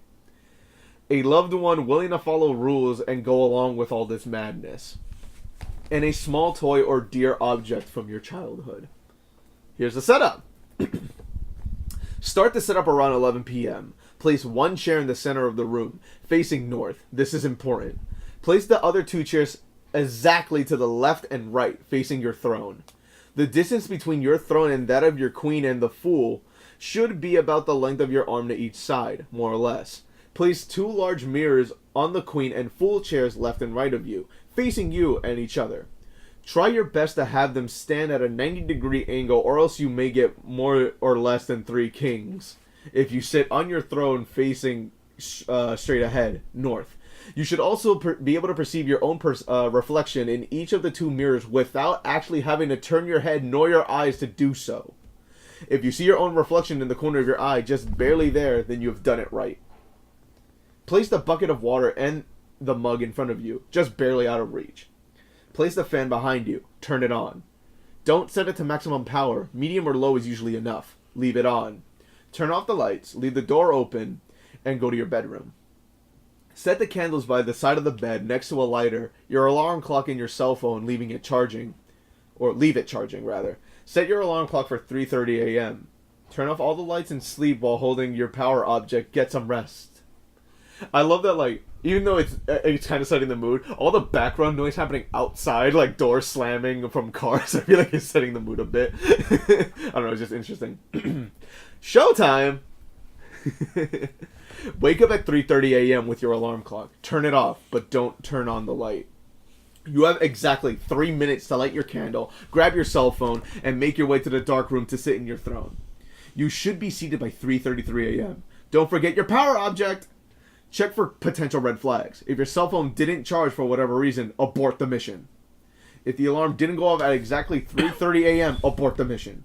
A loved one willing to follow rules and go along with all this madness. And a small toy or dear object from your childhood. Here's the setup. Start the setup around 11 p.m. Place 1 chair in the center of the room, facing north. This is important. Place the other 2 chairs exactly to the left and right, facing your throne. The distance between your throne and that of your queen and the fool should be about the length of your arm to each side, more or less. Place 2 large mirrors on the queen and fool chairs left and right of you, facing you and each other. Try your best to have them stand at a 90-degree angle, or else you may get more or less than 3 kings. If you sit on your throne facing straight ahead, north. You should also be able to perceive your own reflection in each of the 2 mirrors without actually having to turn your head nor your eyes to do so. If you see your own reflection in the corner of your eye, just barely there, then you have done it right. Place the bucket of water and the mug in front of you, just barely out of reach. Place the fan behind you. Turn it on. Don't set it to maximum power. Medium or low is usually enough. Leave it on. Turn off the lights, leave the door open, and go to your bedroom. Set the candles by the side of the bed next to a lighter, your alarm clock, and your cell phone, leave it charging, rather. Set your alarm clock for 3:30 a.m. Turn off all the lights and sleep while holding your power object. Get some rest. I love that, like, even though it's kind of setting the mood, all the background noise happening outside, like doors slamming from cars, I feel like it's setting the mood a bit. I don't know, it's just interesting. Showtime! Wake up at 3:30 a.m. with your alarm clock. Turn it off, but don't turn on the light. You have exactly 3 minutes to light your candle, grab your cell phone, and make your way to the dark room to sit in your throne. You should be seated by 3:33 a.m. Don't forget your power object! Check for potential red flags. If your cell phone didn't charge for whatever reason, abort the mission. If the alarm didn't go off at exactly 3:30 a.m., abort the mission.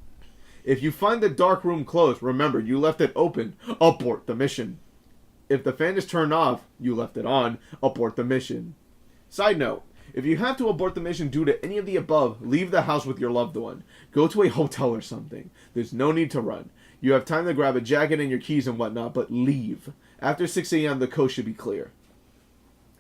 If you find the dark room closed, remember, you left it open, abort the mission. If the fan is turned off, you left it on, abort the mission. Side note, if you have to abort the mission due to any of the above, leave the house with your loved one. Go to a hotel or something. There's no need to run. You have time to grab a jacket and your keys and whatnot, but leave. After 6 a.m., the coast should be clear.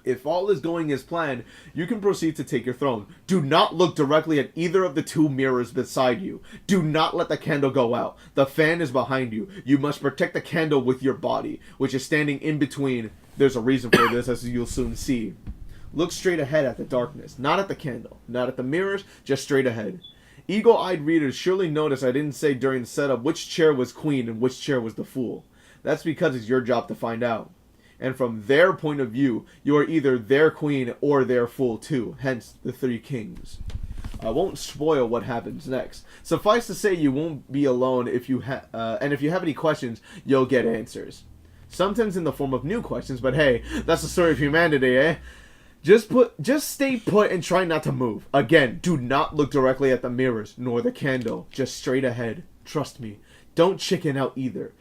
If all is going as planned, you can proceed to take your throne. Do not look directly at either of the two mirrors beside you. Do not let the candle go out. The fan is behind you. You must protect the candle with your body, which is standing in between. There's a reason for this, as you'll soon see. Look straight ahead at the darkness, not at the candle, not at the mirrors, just straight ahead. Eagle-eyed readers surely notice I didn't say during the setup which chair was queen and which chair was the fool. That's because it's your job to find out. And from their point of view, you are either their queen or their fool too, hence the three kings. I won't spoil what happens next. Suffice to say, you won't be alone if you and if you have any questions, you'll get answers. Sometimes in the form of new questions, but hey, that's the story of humanity, eh? Just stay put and try not to move. Again, do not look directly at the mirrors, nor the candle. Just straight ahead. Trust me. Don't chicken out either.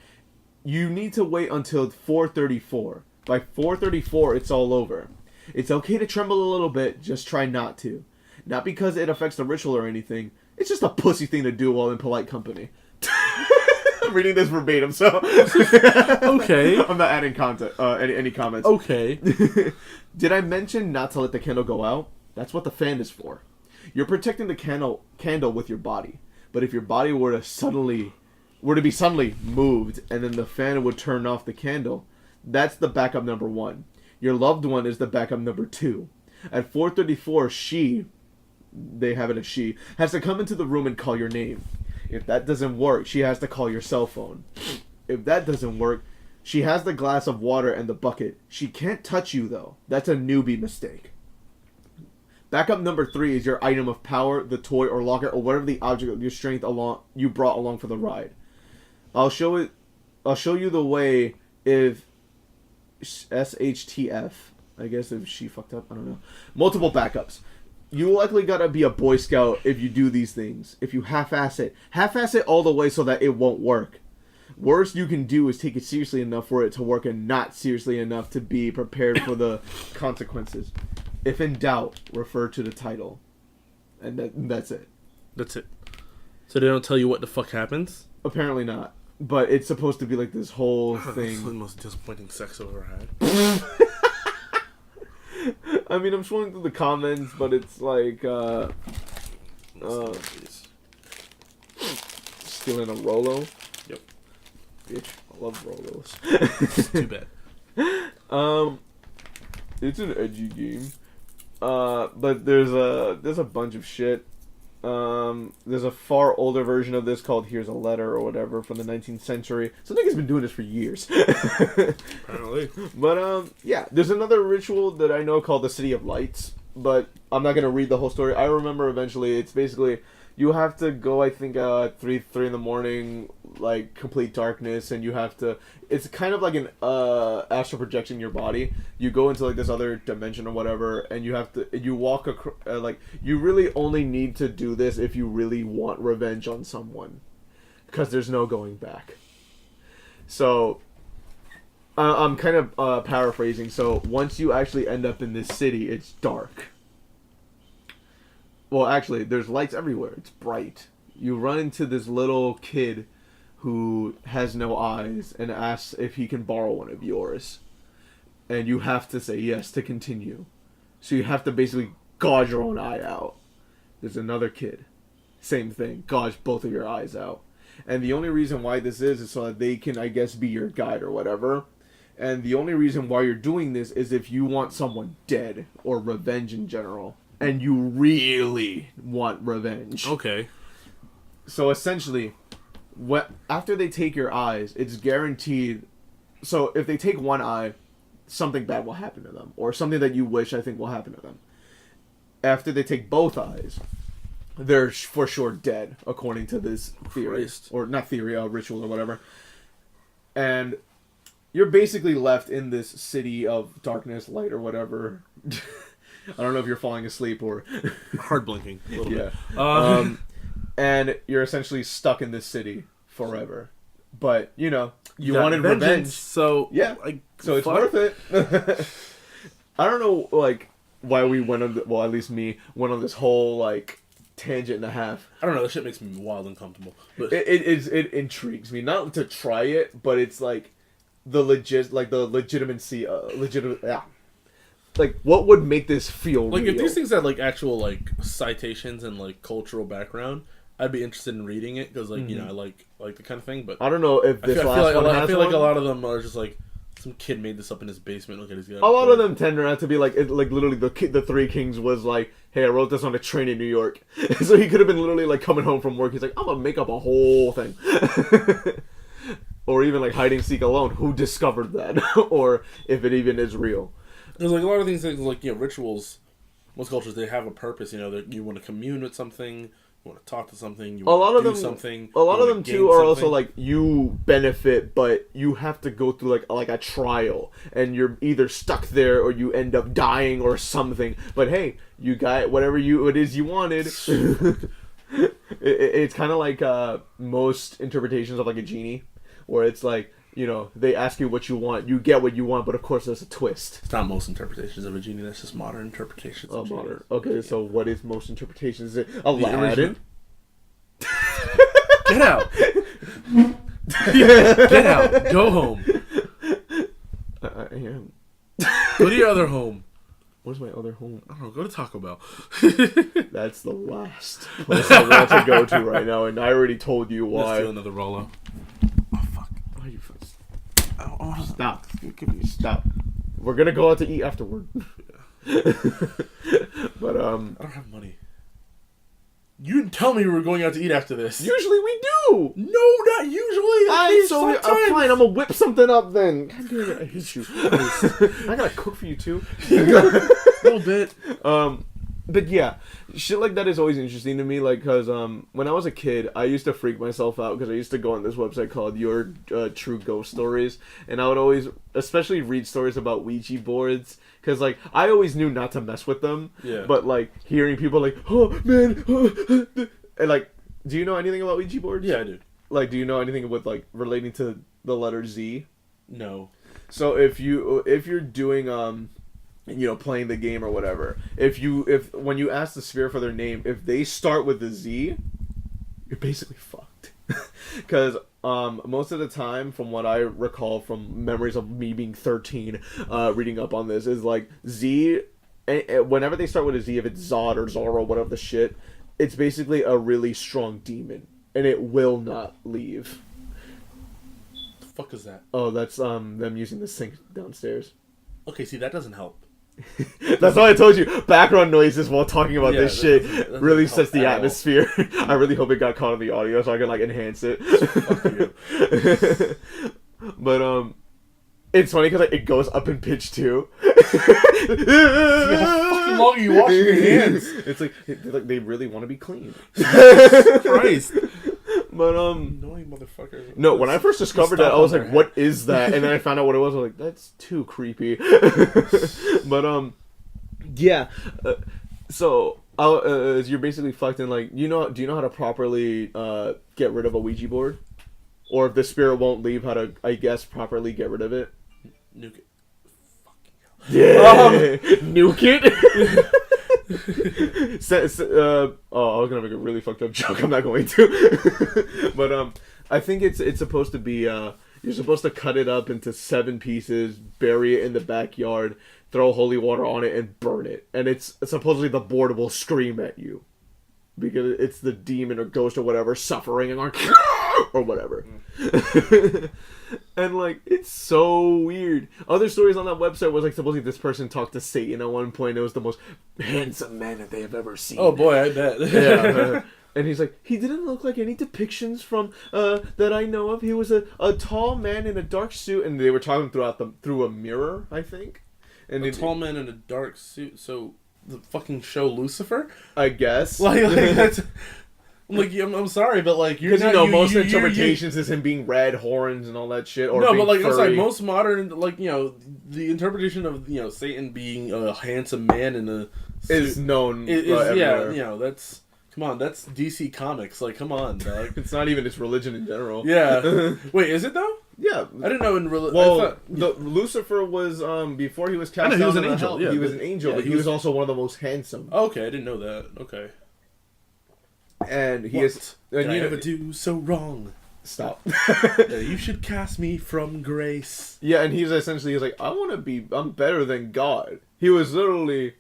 You need to wait until 4:34. By 4:34, it's all over. It's okay to tremble a little bit, just try not to. Not because it affects the ritual or anything. It's just a pussy thing to do while in polite company. I'm reading this verbatim, so... Okay. I'm not adding content, any comments. Okay. Did I mention not to let the candle go out? That's what the fan is for. You're protecting the candle with your body. But if your body were to be suddenly moved and then the fan would turn off the candle, that's the backup number 1. Your loved one is the backup number 2. At 4:34, they have it as she, has to come into the room and call your name. If that doesn't work, she has to call your cell phone. If that doesn't work, she has the glass of water and the bucket. She can't touch you, though. That's a newbie mistake. Backup number 3 is your item of power, the toy or locker, or whatever the object of your strength you brought along for the ride. I'll show you the way if SHTF. I guess if she fucked up, I don't know. Multiple backups. You likely gotta be a Boy Scout if you do these things. If you half-ass it all the way so that it won't work. Worst you can do is take it seriously enough for it to work and not seriously enough to be prepared for the consequences. If in doubt, refer to the title. And that's it. That's it. So they don't tell you what the fuck happens? Apparently not. But it's supposed to be like this whole thing. That's the most disappointing sex I've ever had. I mean, I'm scrolling through the comments, but it's like, stealing a Rolo. Yep. Bitch, I love Rolos. It's too bad. It's an edgy game. But there's a bunch of shit. There's a far older version of this called Here's a Letter or whatever from the 19th century. So I think it's been doing this for years. Apparently. But, yeah, there's another ritual that I know called the City of Lights, but I'm not going to read the whole story. I remember eventually it's basically you have to go, I think, 3 in the morning, like, complete darkness, and you have to... It's kind of like an astral projection in your body. You go into, like, this other dimension or whatever, and you have to... You walk across... like, you really only need to do this if you really want revenge on someone. Because there's no going back. So... I'm kind of paraphrasing. So, once you actually end up in this city, it's dark. Well, actually, there's lights everywhere. It's bright. You run into this little kid who has no eyes and asks if he can borrow one of yours. And you have to say yes to continue. So you have to basically gouge your own eye out. There's another kid. Same thing. Gouge both of your eyes out. And the only reason why this is so that they can, I guess, be your guide or whatever. And the only reason why you're doing this is if you want someone dead or revenge in general. And you really want revenge. Okay. So essentially, after they take your eyes, it's guaranteed so if they take one eye, something bad will happen to them, or something that you wish I think will happen to them. After they take both eyes, they're for sure dead, according to this theory. Christ. Or not theory, ritual or whatever. And you're basically left in this city of darkness, light, or whatever. I don't know if you're falling asleep or... Hard blinking a little bit. And you're essentially stuck in this city forever. But, you know, you wanted revenge. So, yeah. So it's worth it. I don't know, like, why we went on... well, at least me, went on this whole, like... tangent and a half. I don't know. This shit makes me wild uncomfortable. But it intrigues me, not to try it, but it's like the legitimacy, like what would make this feel like real? if these things had like actual like citations and like cultural background, I'd be interested in reading it because like you know I like the kind of thing. But I don't know if this I feel like a lot of them are just like some kid made this up in his basement. Look at his guy. A lot of them tend out to be like literally the Three Kings was like, hey, I wrote this on a train in New York, so he could have been literally like coming home from work. He's like, I'm gonna make up a whole thing, or even like hide and seek alone. Who discovered that, or if it even is real? There's like a lot of things like rituals. Most cultures they have a purpose. You know that you want to commune with something. You want to talk to something. You want to do something. A lot of them too are also like you benefit, but you have to go through like a trial, and you're either stuck there or you end up dying or something. But hey, you got whatever it is you wanted. It's kind of like most interpretations of like a genie, where it's like, you know, they ask you what you want, you get what you want, but of course there's a twist. It's not most interpretations of a genie, that's just modern interpretations of genie. Modern. Okay, so what is most interpretations? Is it Aladdin? Get out! Get out! Go home! I am. Go to your other home. Where's my other home? I don't know, go to Taco Bell. That's the last place I want to go to right now, and I already told you why. Let's do another Rolo. Oh, fuck. Oh, you Stop. Stop. We're gonna go out to eat afterward. But I don't have money. You didn't tell me we were going out to eat after this. Usually we do. No, not usually. Fine. I'm gonna whip something up then. God damn it, I hate you. I gotta cook for you too. A little bit. But yeah, shit like that is always interesting to me. Like, cause when I was a kid, I used to freak myself out because I used to go on this website called Your True Ghost Stories, and I would always, especially read stories about Ouija boards. Cause like I always knew not to mess with them. Yeah. But like hearing people like, oh man, and like, do you know anything about Ouija boards? Yeah, I do. Like, do you know anything with like relating to the letter Z? No. So if you're doing you know, playing the game or whatever, if when you ask the spirit for their name, if they start with the Z, you're basically fucked. Because most of the time, from what I recall from memories of me being 13, reading up on this, is like Z, whenever they start with a Z, if it's Zod or Zorro, whatever the shit, it's basically a really strong demon, and it will not leave. The fuck is that? Oh, that's them using the sink downstairs. Okay, see, that doesn't help. That's why I told you, background noises while talking about this shit that really sets the atmosphere. I really hope it got caught in the audio so I can like enhance it. But it's funny because like, it goes up in pitch too. See how fucking long you wash your hands. It's like they really want to be clean. Christ. But annoying motherfucker. No, when I first discovered that, I was like, "What is that?" And then I found out what it was. I was like, "That's too creepy." But yeah. So you're basically fucked in. Like, do you know how to properly get rid of a Ouija board, or if the spirit won't leave, how to, I guess, properly get rid of it? Nuke it. Fucking hell. Yeah. Nuke it. I was gonna make a really fucked up joke. I'm not going to. But I think it's supposed to be you're supposed to cut it up into 7 pieces, bury it in the backyard, throw holy water on it, and burn it. And it's supposedly the board will scream at you because it's the demon or ghost or whatever suffering and like or whatever. And like, it's so weird. Other stories on that website was like, supposedly this person talked to Satan at one point. It was the most handsome man that they have ever seen. Oh boy, I bet. Yeah. And he's like, he didn't look like any depictions from that I know of. He was a tall man in a dark suit, and they were talking through a mirror, I think. And a tall man in a dark suit. So the fucking show Lucifer, I guess. like that's. I'm sorry, but like you're because most interpretations is him being red horns and all that shit. Or no, but like furry. I'm sorry, most modern the interpretation of Satan being a handsome man in a suit is known. That's come on, that's DC Comics. Like, come on, dog. It's not even its religion in general. Yeah. Wait, is it though? Yeah, I didn't know in religion. Well, Lucifer was before he was cast down. He was an angel. He was an angel, but he was also one of the most handsome. Okay, I didn't know that. Okay. And he is. Did I ever do so wrong? Stop. You should cast me from grace. Yeah, and he's like, I'm better than God. He was literally.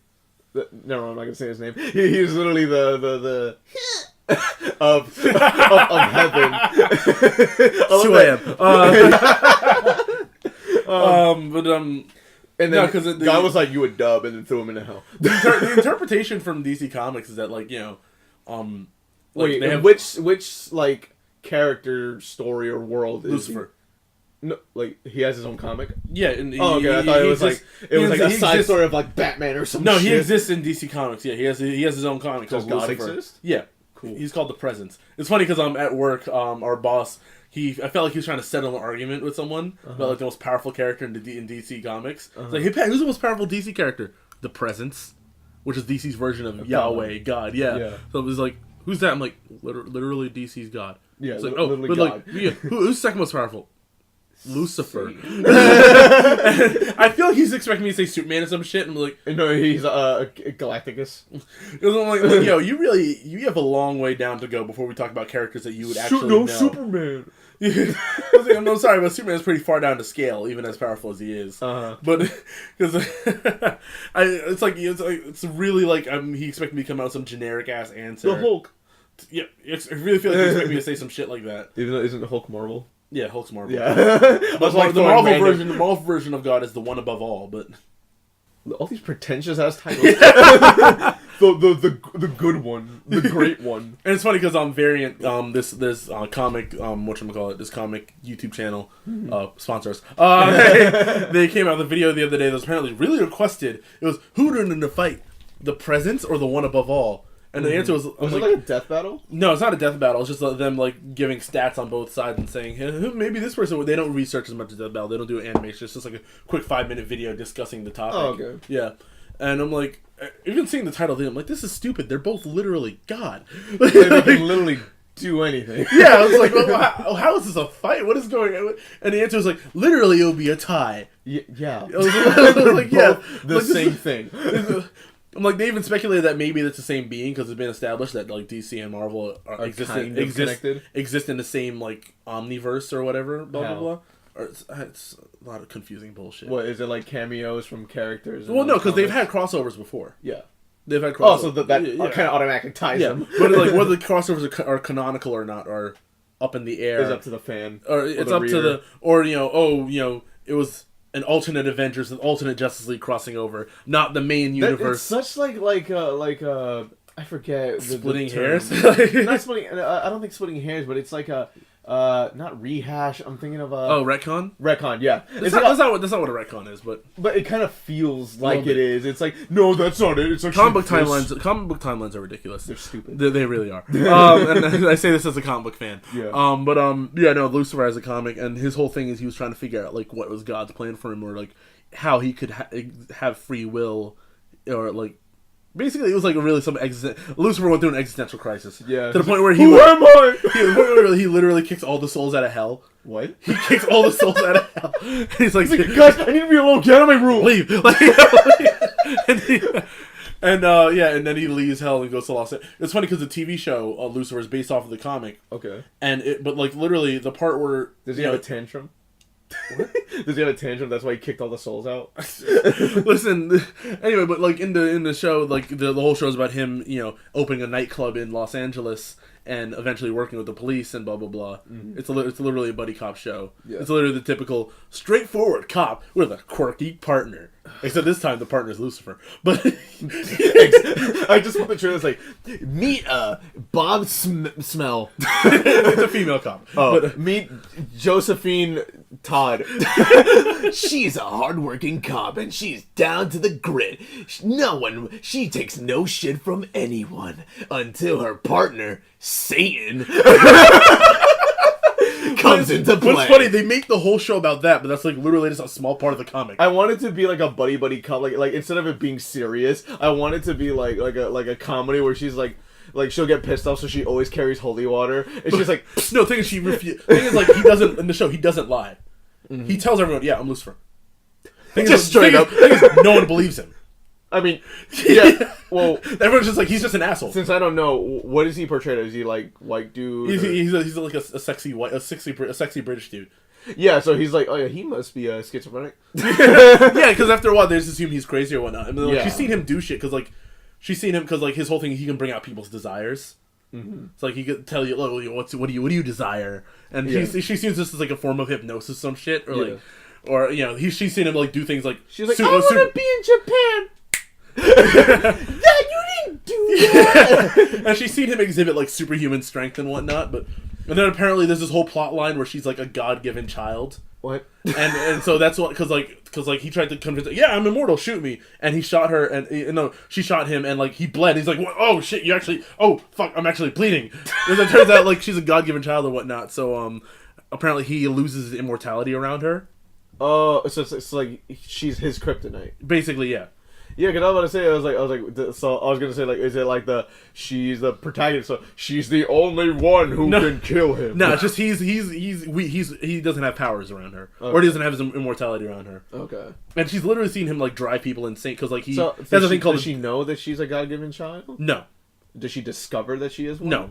No, I'm not gonna say his name. He was literally the of heaven. 2 a.m. And then because God was like, you a dub, and then threw him into hell. The interpretation from DC Comics is that wait, which like character, story, or world Lucifer? No, like he has his own comic. Yeah. And I thought it was like a side story of like Batman or something. No, he exists in DC Comics. Yeah, he has his own comic called God Lucifer. Exist? Yeah, cool. He's called The Presence. It's funny because I'm at work. Our boss. I felt like he was trying to settle an argument with someone about like the most powerful character in DC Comics. It's like, hey Pat, who's the most powerful DC character? The Presence, which is DC's version of Yahweh, God. Yeah. So it was like, who's that? I'm like, literally DC's God. Yeah. It's like, literally but God. like, who's second most powerful? Lucifer. I feel like he's expecting me to say Superman or some shit, and I'm like, no, he's Galacticus. Because I'm like, yo, you have a long way down to go before we talk about characters that you would actually know. Superman. I'm sorry, but Superman's pretty far down the scale, even as powerful as he is. But because it's really like he expected me to come out with some generic ass answer. The Hulk. Yeah, I really feel like he expected me to say some shit like that. Even though isn't the Hulk Marvel? Yeah, Hulk's Marvel. Yeah, but like the Marvel version of God is the one above all. But all these pretentious ass titles. the good one, the great one. And it's funny because Variant, this comic, whatchamacallit, this comic YouTube channel, sponsors. They came out with a video the other day that was apparently really requested. It was, who would win in a fight, the Presence or the one above all? And the answer was it like a death battle? No, it's not a death battle. It's just them like giving stats on both sides and saying, hey, maybe this person. They don't research as much as death battle. They don't do animation. It's just like a quick 5-minute video discussing the topic. Oh, okay. Yeah, and I'm like, even seeing the title, I'm like, this is stupid. They're both literally God. They can literally do anything. Yeah, I was like, well, how is this a fight? What is going on? And the answer was like, literally, it'll be a tie. Yeah. I was like, yeah, the same thing. I'm like, they even speculated that maybe it's the same being because it's been established that like DC and Marvel exist in the same like omniverse or whatever. Blah blah blah. Or it's a lot of confusing bullshit. What is it, like cameos from characters? Well, no, because they've had crossovers before. Yeah, they've had crossovers. Oh, so that kind of automatically ties them. But like whether the crossovers are canonical or not are up in the air. It's up to the fan. Or it's up to the it was an alternate Avengers, an alternate Justice League crossing over, not the main universe. It's such like I forget splitting hairs. Not splitting. I don't think splitting hairs, but it's like a not rehash. I'm thinking of retcon. Retcon, yeah. That's not what a retcon is, but it kind of feels like it is. It's like, no, that's not it. It's like comic book timelines are ridiculous. They're stupid. They really are. And I say this as a comic book fan. Yeah. Lucifer has a comic, and his whole thing is he was trying to figure out like what was God's plan for him, or like how he could have free will, or like. Basically, it was like Lucifer went through an existential crisis. Yeah. To the point where Who am I? He literally kicks all the souls out of hell. What? He kicks all the souls out of hell. He's like, guys, I need to be alone. Get out of my room. Leave. And then he leaves hell and goes to Los Angeles. It's funny because the TV show Lucifer is based off of the comic. Okay. But like literally the part where does he have a tantrum? What? Does he have a tantrum? That's why he kicked all the souls out. Listen, anyway, but like in the show, like the whole show is about him, opening a nightclub in Los Angeles and eventually working with the police and blah blah blah. Mm-hmm. It's literally a buddy cop show. Yeah. It's literally the typical straightforward cop with a quirky partner. Except this time the partner is Lucifer. But I just want the trailer. It's like meet Bob Smell. It's a female cop. Oh, but meet Josephine Todd. She's a hardworking cop and she's down to the grit. She takes no shit from anyone until her partner Satan comes into play. But it's funny, they make the whole show about that, but that's like literally just a small part of the comic. I want it to be like a buddy cop, like instead of it being serious, I want it to be like a comedy where she's like she'll get pissed off, so she always carries holy water, and she's like, no, thing is like he doesn't in the show. He doesn't lie. Mm-hmm. He tells everyone, "Yeah, I'm Lucifer." Straight up. No one believes him. I mean, yeah. Well, everyone's just like, he's just an asshole. Since I don't know, what is he portrayed as? Is he like white dude? He's like a sexy British dude. Yeah, so he's like, oh yeah, he must be schizophrenic. Yeah, because after a while, they just assume he's crazy or whatnot. I mean, like, she's seen him do shit because his whole thing, he can bring out people's desires. Mm-hmm. It's like he could tell you, oh, what do you desire? And she seems this as like a form of hypnosis, some shit, or like, or she's seen him like do things like she's like, I want to be in Japan. Dad, you didn't do that. And she's seen him exhibit like superhuman strength and whatnot, and then apparently there's this whole plot line where she's like a god-given child. What? And so that's what, because he tried to convince her, yeah, I'm immortal, shoot me, and he shot her, and no, she shot him, and like he bled. He's like, oh shit, oh fuck, I'm actually bleeding. And it turns out like she's a god-given child or whatnot. So apparently he loses his immortality around her. Oh, so it's like she's his kryptonite. Basically, yeah. Yeah, because I was gonna say, like, is it like she's the protagonist, so she's the only one who can kill him? No, it's just he doesn't have powers around her, or he doesn't have his immortality around her. Okay. And she's literally seen him like drive people insane because like he has a thing called. Does she know that she's a God-given child? No. Does she discover that she is one? No.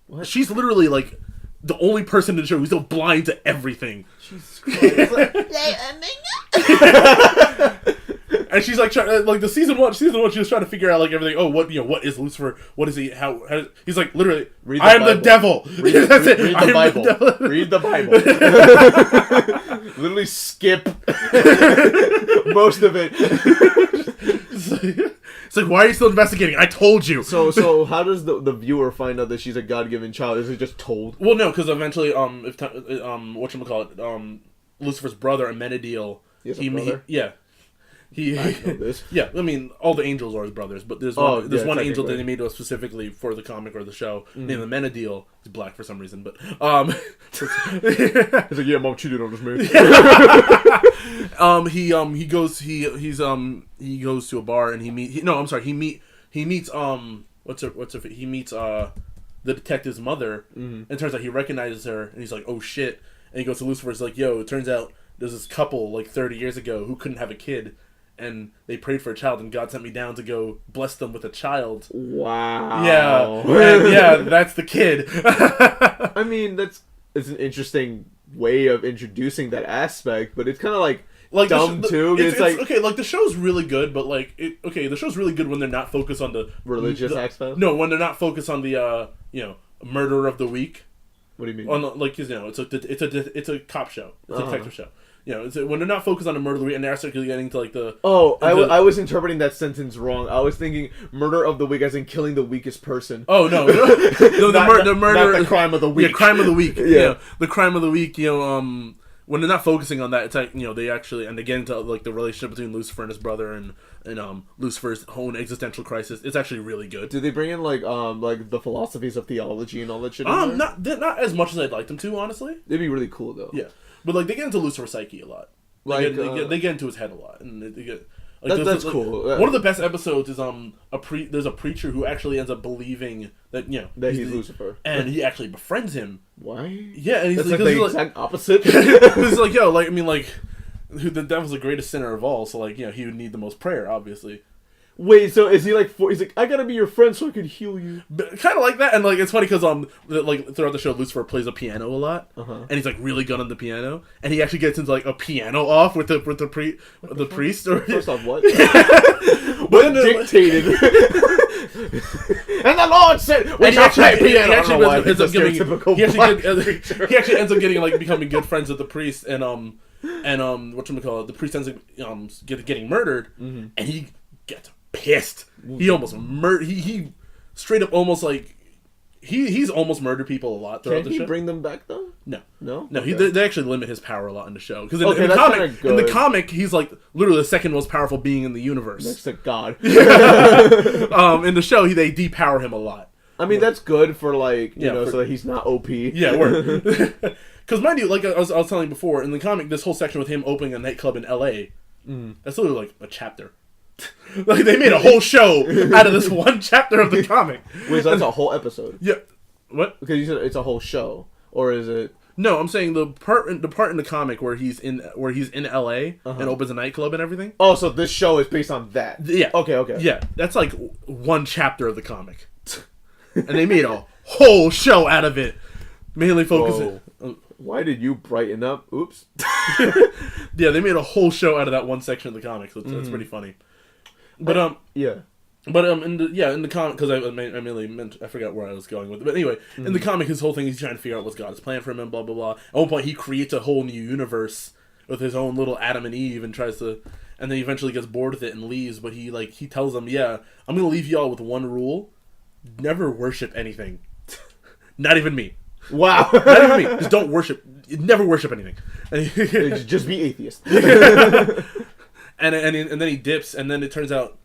What? She's literally like the only person in the show who's so blind to everything. Jesus Christ. And she's like, the season one, she was trying to figure out like everything. Oh, what is Lucifer? What is he? How he's like literally, I am the devil. That's it. Read the Bible. Read the Bible. Literally skip most of it. It's like, why are you still investigating? I told you. So how does the viewer find out that she's a God-given child? Is it just told? Well, no, because eventually, whatchamacallit, Lucifer's brother, Amenadiel, I know this. Yeah, I mean, all the angels are his brothers, but there's one angel that they made specifically for the comic or the show named Amenadiel. He's black for some reason, but he's like, yeah, mom cheated on us, man. He goes to a bar and he meets the detective's mother, and it turns out he recognizes her, and he's like, oh shit, and he goes to Lucifer. He's like, yo, it turns out there's this couple like 30 years ago who couldn't have a kid, and they prayed for a child, and God sent me down to go bless them with a child. Wow. Yeah, that's the kid. I mean, it's an interesting way of introducing that aspect, but it's kind of like dumb too. It's like, okay, like the show's really good, but like the show's really good when they're not focused on the religious aspect. No, when they're not focused on the murder of the week. What do you mean? It's a cop show. It's a detective show. When they're not focused on the murder of the week, and they're actually getting to like the... Oh, I was interpreting that sentence wrong. I was thinking murder of the week as in killing the weakest person. Oh, no. The murder... Not the crime of the week. Yeah, crime of the week. Yeah. The crime of the week, when they're not focusing on that, it's like, they actually... And they get into like the relationship between Lucifer and his brother and Lucifer's own existential crisis. It's actually really good. Do they bring in like the philosophies of theology and all that shit in there? Not as much as I'd like them to, honestly. It'd be really cool, though. Yeah. But like they get into Lucifer's psyche a lot. They get into his head a lot, and they get that's cool. One of the best episodes is there's a preacher who actually ends up believing that that he's Lucifer, and he actually befriends him. Why? Yeah, and he's like the exact opposite. He's like, the devil's the greatest sinner of all, so like he would need the most prayer, obviously. Wait, so is he like? He's like, I gotta be your friend so I can heal you. Kind of like that, and like it's funny because like throughout the show, Lucifer plays a piano a lot, and he's like really good on the piano, and he actually gets into like a piano off with the priest. Or first off, what? What dictated? And the Lord said, "We shall play piano." He actually ends up getting like becoming good friends with the priest, and whatchamacallit, the priest ends up getting murdered, and he gets pissed. He almost murdered. He straight up almost like he's almost murdered people a lot throughout the show. Can he bring them back though? No. Okay. They actually limit his power a lot in the show because in the comic he's like literally the second most powerful being in the universe next to God. In the show they depower him a lot. I mean that's good for like so that he's not OP. Yeah, word. Because mind you, like I was telling you before, in the comic, this whole section with him opening a nightclub in L.A. That's literally like a chapter. Like they made a whole show out of this one chapter of the comic. Wait, so that's a whole episode? Yeah. What? Because you said it's a whole show, or is it? No, I'm saying the part in the comic where he's in L.A. and opens a nightclub and everything. Oh, so this show is based on that? Yeah. Okay. Yeah, that's like one chapter of the comic, and they made a whole show out of it, mainly focusing. Why did you brighten up? Oops. Yeah, they made a whole show out of that one section of the comic, so that's pretty funny. But in the comic, because I mainly meant, I forgot where I was going with it, but anyway, in the comic, his whole thing is he's trying to figure out what's God's plan for him and blah blah blah. At one point, he creates a whole new universe with his own little Adam and Eve and and then he eventually gets bored with it and leaves. But he tells them, "Yeah, I'm gonna leave y'all with one rule: never worship anything, not even me." Wow. Not even me. Just don't worship. Never worship anything. And just be atheist. And then he dips, and then it turns out,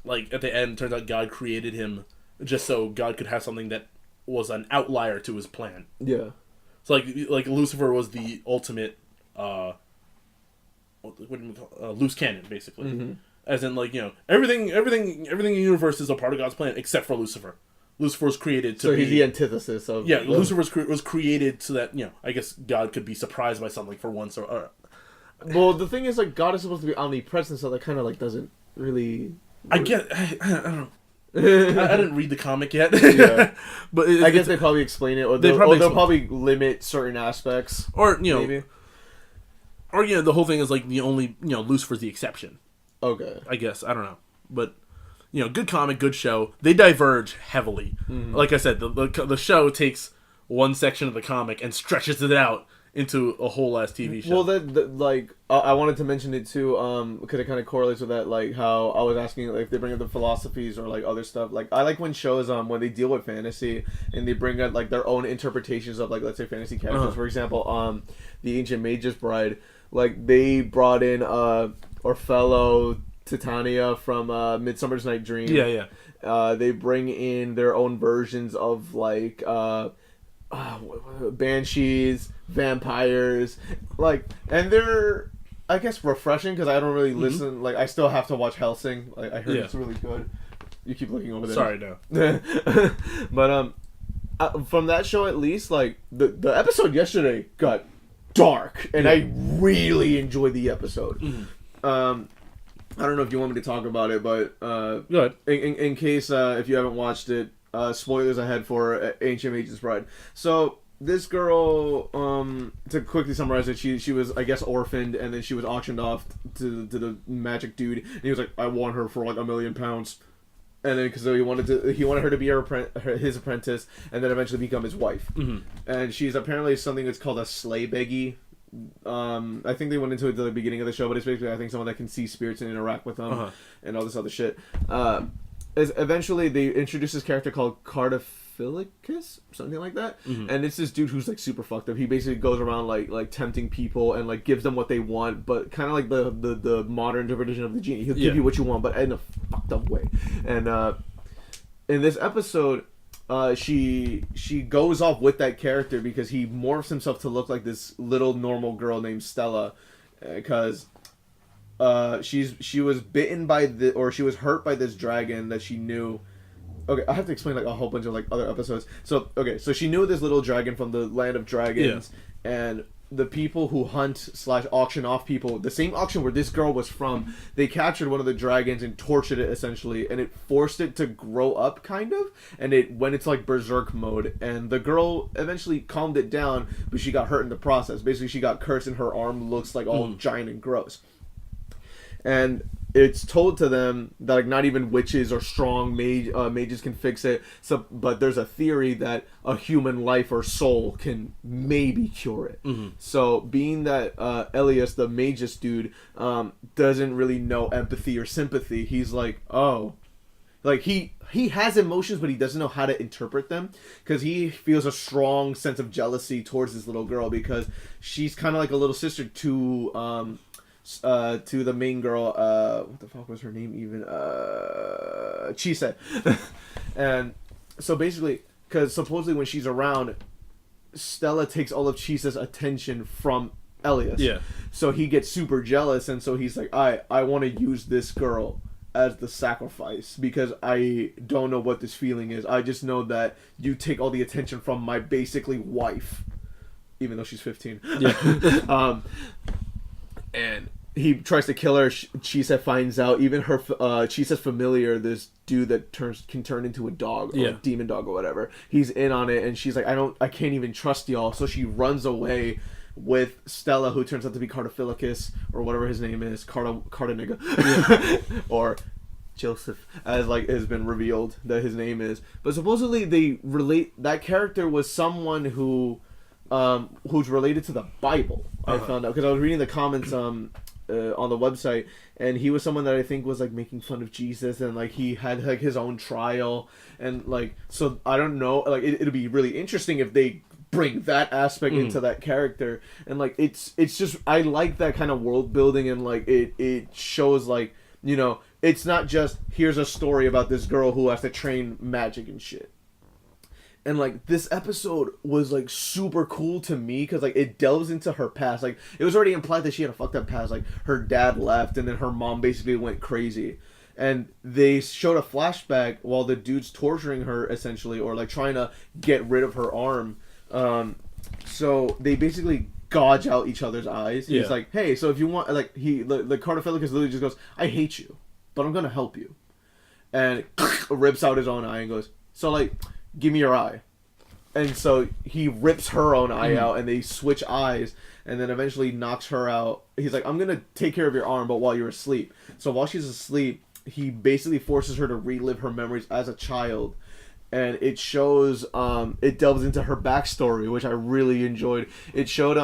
like at the end, God created him just so God could have something that was an outlier to his plan. Yeah. So like Lucifer was the ultimate, what do you call loose cannon, basically. As in everything in the universe is a part of God's plan except for Lucifer. Lucifer was created to be... So he's the antithesis of... Yeah, Lucifer was created so that, I guess God could be surprised by something for once. Well, the thing is, like, God is supposed to be omnipresent, so that kind of, like, doesn't really... I don't know. I didn't read the comic yet. Yeah. But I guess they probably explain it, or they'll probably limit certain aspects. Or, maybe. Or, the whole thing is, like, the only, Lucifer's the exception. Okay. I guess. I don't know. But... good comic, good show. They diverge heavily. Like I said, the show takes one section of the comic and stretches it out into a whole ass TV show. Well, I wanted to mention it too, because it kind of correlates with that, like how I was asking, like, if they bring up the philosophies or like other stuff. Like, I like when shows when they deal with fantasy and they bring up like their own interpretations of, like, let's say fantasy characters. For example, the Ancient Mage's Bride, like they brought in Orfeo, Titania from Midsummer's Night Dream. Yeah. They bring in their own versions of like banshees, vampires, like, and they're, I guess, refreshing because I don't really listen. Like, I still have to watch Hellsing. Like, I heard it's really good. You keep looking over there. Sorry, no. But from that show at least, like the episode yesterday got dark, and I really enjoyed the episode. I don't know if you want me to talk about it, but go ahead. In case if you haven't watched it, spoilers ahead for Ancient Mage's Bride. So this girl, to quickly summarize it, she was, I guess, orphaned, and then she was auctioned off to the magic dude, and he was like, I want her for like £1 million. And then because he wanted her to be his apprentice, and then eventually become his wife. And she's apparently something that's called a sleigh beggy. I think they went into it at the beginning of the show, but it's basically, I think, someone that can see spirits and interact with them, and all this other shit. Eventually, they introduce this character called Cardophilicus, something like that, and it's this dude who's like super fucked up. He basically goes around like tempting people and like gives them what they want, but kind of like the modern interpretation of the genie. He'll give you what you want, but in a fucked up way. And in this episode, she goes off with that character because he morphs himself to look like this little normal girl named Stella, because she was bitten by she was hurt by this dragon that she knew. Okay, I have to explain like a whole bunch of like other episodes. So she knew this little dragon from the land of dragons, and the people who hunt / auction off people, the same auction where this girl was from, they captured one of the dragons and tortured it essentially, and it forced it to grow up kind of, and it went into like berserk mode, and the girl eventually calmed it down, but she got hurt in the process. Basically, she got cursed and her arm looks like all giant and gross. And it's told to them that like not even witches or strong mages can fix it. So, but there's a theory that a human life or soul can maybe cure it. So, being that Elias, the magus dude, doesn't really know empathy or sympathy, he's like, oh, like he has emotions, but he doesn't know how to interpret them because he feels a strong sense of jealousy towards this little girl because she's kind of like a little sister to the main girl, what the fuck was her name even? Chise. And so basically, because supposedly when she's around, Stella takes all of Chise's attention from Elias. Yeah. So he gets super jealous, and so he's like, I want to use this girl as the sacrifice because I don't know what this feeling is. I just know that you take all the attention from my basically wife, even though she's 15. Yeah. And he tries to kill her. Chisa finds out. Even her, Chisa's familiar, this dude that can turn into a dog, or a demon dog or whatever. He's in on it, and she's like, I can't even trust y'all. So she runs away with Stella, who turns out to be Cardophilicus, or whatever his name is, Cardaniga, or Joseph, as like has been revealed that his name is. But supposedly they relate that character was someone who's related to the Bible. I found out because I was reading the comments on the website, and he was someone that I think was like making fun of Jesus, and like he had like his own trial, and like so I don't know, like it'll be really interesting if they bring that aspect into that character, and like it's just I like that kind of world building, and like it shows like, you know, it's not just here's a story about this girl who has to train magic and shit. And, like, this episode was, like, super cool to me because, like, it delves into her past. Like, it was already implied that she had a fucked up past. Like, her dad left and then her mom basically went crazy. And they showed a flashback while the dude's torturing her, essentially, or, like, trying to get rid of her arm. So they basically gouge out each other's eyes. Yeah. He's like, hey, so if you want, like, the Cardophilicus literally just goes, I hate you, but I'm going to help you. And rips out his own eye and goes, so, like, give me your eye. And so he rips her own eye out, and they switch eyes, and then eventually knocks her out. He's like, I'm going to take care of your arm, but while you're asleep. So while she's asleep, he basically forces her to relive her memories as a child. And it shows, it delves into her backstory, which I really enjoyed. It showed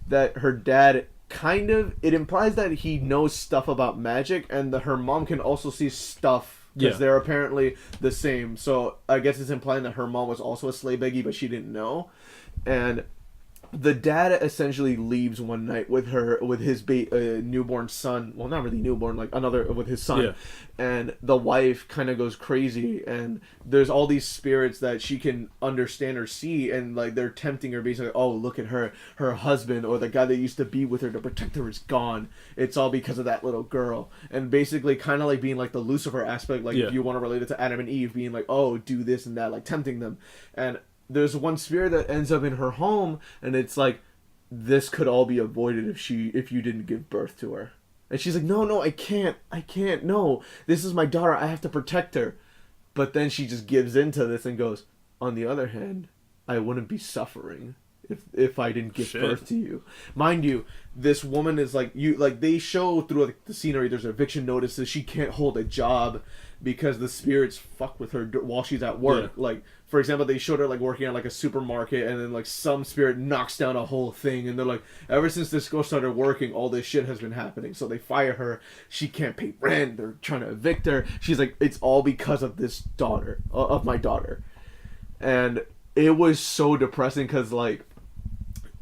that her dad it implies that he knows stuff about magic, and that her mom can also see stuff because they're apparently the same. So I guess it's implying that her mom was also a slave beggy, but she didn't know. And the dad essentially leaves one night with his newborn son. Well, not really newborn, like with his son. Yeah. And the wife kind of goes crazy, and there's all these spirits that she can understand or see, and like they're tempting her, basically, oh, look at her husband or the guy that used to be with her to protect her is gone. It's all because of that little girl. And basically kind of like being like the Lucifer aspect, like if you want to relate it to Adam and Eve, being like, oh, do this and that, like tempting them. And there's one spirit that ends up in her home, and it's like, this could all be avoided if you didn't give birth to her. And she's like, no, I can't, no, this is my daughter, I have to protect her. But then she just gives into this and goes, on the other hand, I wouldn't be suffering if I didn't give birth to you. Mind you, this woman is like, they show through the scenery, there's eviction notices, she can't hold a job because the spirits fuck with her while she's at work. Yeah. Like, for example, they showed her like working at like a supermarket, and then like some spirit knocks down a whole thing, and they're like, ever since this girl started working, all this shit has been happening. So they fire her. She can't pay rent. They're trying to evict her. She's like, it's all because of this daughter, of my daughter. And it was so depressing because like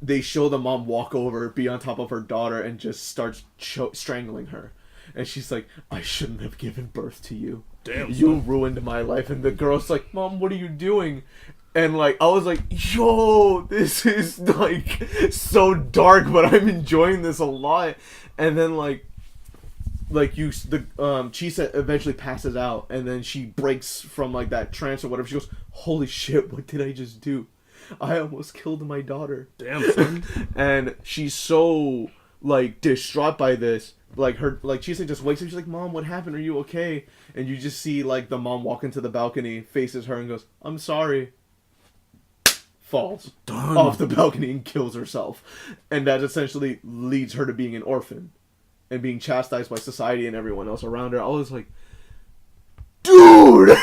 they show the mom walk over, be on top of her daughter, and just starts strangling her. And she's like, I shouldn't have given birth to you. Damn. You ruined my life. And the girl's like, Mom, what are you doing? And like, I was like, yo, this is like so dark, but I'm enjoying this a lot. And then Chisa eventually passes out, and then she breaks from like that trance or whatever. She goes, holy shit, what did I just do? I almost killed my daughter. Damn, son. And she's so, like, distraught by this. Like, she just wakes up, she's like, Mom, what happened? Are you okay? And you just see, like, the mom walk into the balcony, faces her, and goes, I'm sorry. Falls off the balcony and kills herself. And that essentially leads her to being an orphan and being chastised by society and everyone else around her. I was like, dude!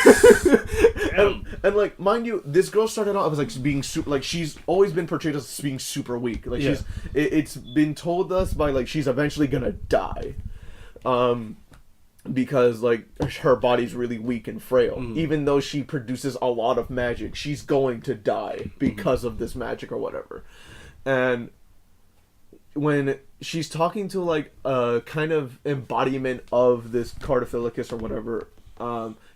and like, mind you, this girl started out as like being like, she's always been portrayed as being super weak. Like, it's been told us by, like, she's eventually gonna die. Because, like, her body's really weak and frail. Even though she produces a lot of magic, she's going to die because of this magic or whatever. And when she's talking to, like, a kind of embodiment of this Cardophilicus or whatever,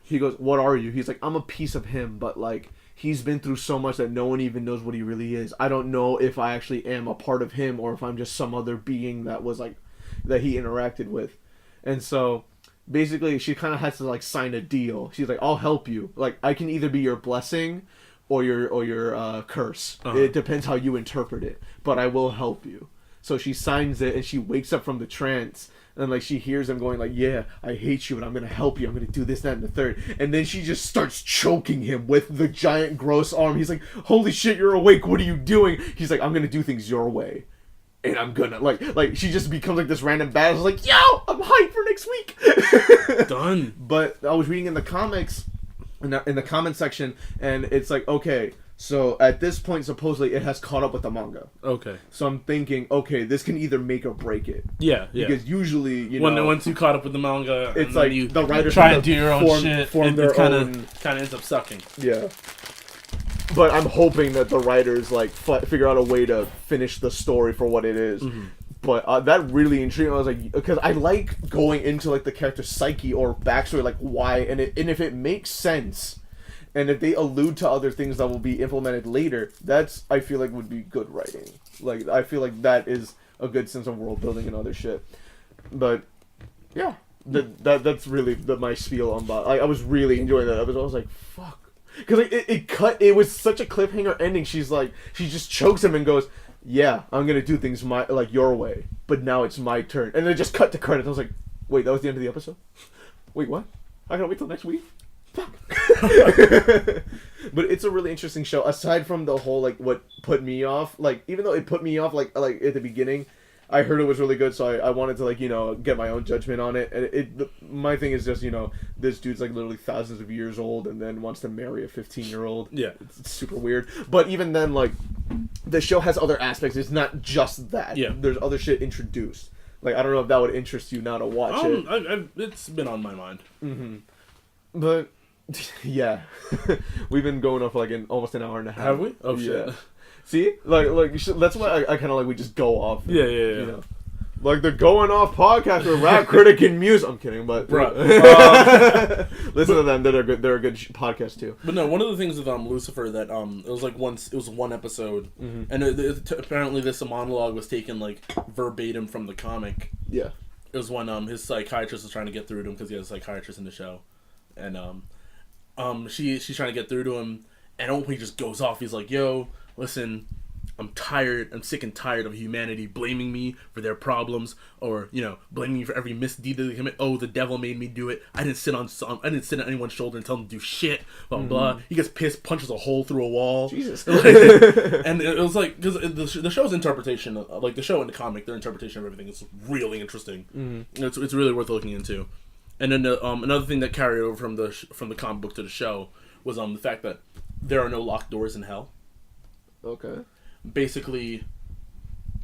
he goes, what are you? He's like, I'm a piece of him, but, like, he's been through so much that no one even knows what he really is. I don't know if I actually am a part of him or if I'm just some other being that was, like, that he interacted with. And so basically, she kind of has to, like, sign a deal. She's like, I'll help you. Like, I can either be your blessing or your curse. It depends how you interpret it. But I will help you. So she signs it, and she wakes up from the trance. And, like, she hears him going, like, yeah, I hate you, and I'm going to help you. I'm going to do this, that, and the third. And then she just starts choking him with the giant, gross arm. He's like, holy shit, you're awake. What are you doing? He's like, I'm going to do things your way. And I'm gonna, like, she just becomes, like, this random badass. I was like, yo, I'm hyped for next week. Done. But I was reading in the comics, in the comment section, and it's like, okay, so at this point, supposedly, it has caught up with the manga. Okay. So I'm thinking, okay, this can either make or break it. Yeah. Because usually, you know, once you caught up with the manga, it's and like you the writers try and do your own shit, it kind of ends up sucking. Yeah. But I'm hoping that the writers, like, figure out a way to finish the story for what it is. But that really intrigued me. I was like, because I like going into, like, the character's psyche or backstory, like, why, and if it makes sense, and if they allude to other things that will be implemented later, that's, I feel like, would be good writing. Like, I feel like that is a good sense of world building and other shit. But yeah, that's really my spiel on that. I was really enjoying that episode. I was like, fuck. Because it was such a cliffhanger ending. She just chokes him and goes, yeah, I'm going to do things your way. But now it's my turn. And then it just cut to credits. I was like, wait, that was the end of the episode? Wait, what? I gotta wait till next week? Fuck. But it's a really interesting show. Aside from the whole, like, what put me off, like, even though it put me off, like at the beginning, I heard it was really good, so I wanted to, like, you know, get my own judgment on it. And my thing is just, you know, this dude's, like, literally thousands of years old and then wants to marry a 15-year-old. Yeah. It's super weird. But even then, like, the show has other aspects. It's not just that. Yeah. There's other shit introduced. Like, I don't know if that would interest you now to watch it. It's been on my mind. But, yeah. We've been going on for, like, almost an hour and a half. Have we? Oh, shit. See? Like that's why I kind of like we just go off. Yeah. You know? Like the Going Off podcast with Rap Critic and Muse. I'm kidding, but... listen to them. They're good. They're a good podcast, too. But no, one of the things with Lucifer that, it was like one episode, and apparently this monologue was taken, like, verbatim from the comic. Yeah. It was when his psychiatrist was trying to get through to him, because he has a psychiatrist in the show. And she's trying to get through to him, and he just goes off. He's like, yo... Listen, I'm sick and tired of humanity blaming me for their problems, or, you know, blaming me for every misdeed that they commit. Oh, the devil made me do it. I didn't sit on anyone's shoulder and tell them to do shit. Blah blah. He gets pissed, punches a hole through a wall. Jesus. And it was like, because the show's interpretation, like the show and the comic, their interpretation of everything is really interesting. It's really worth looking into. And then another thing that carried over from the comic book to the show was the fact that there are no locked doors in hell. Okay. Basically,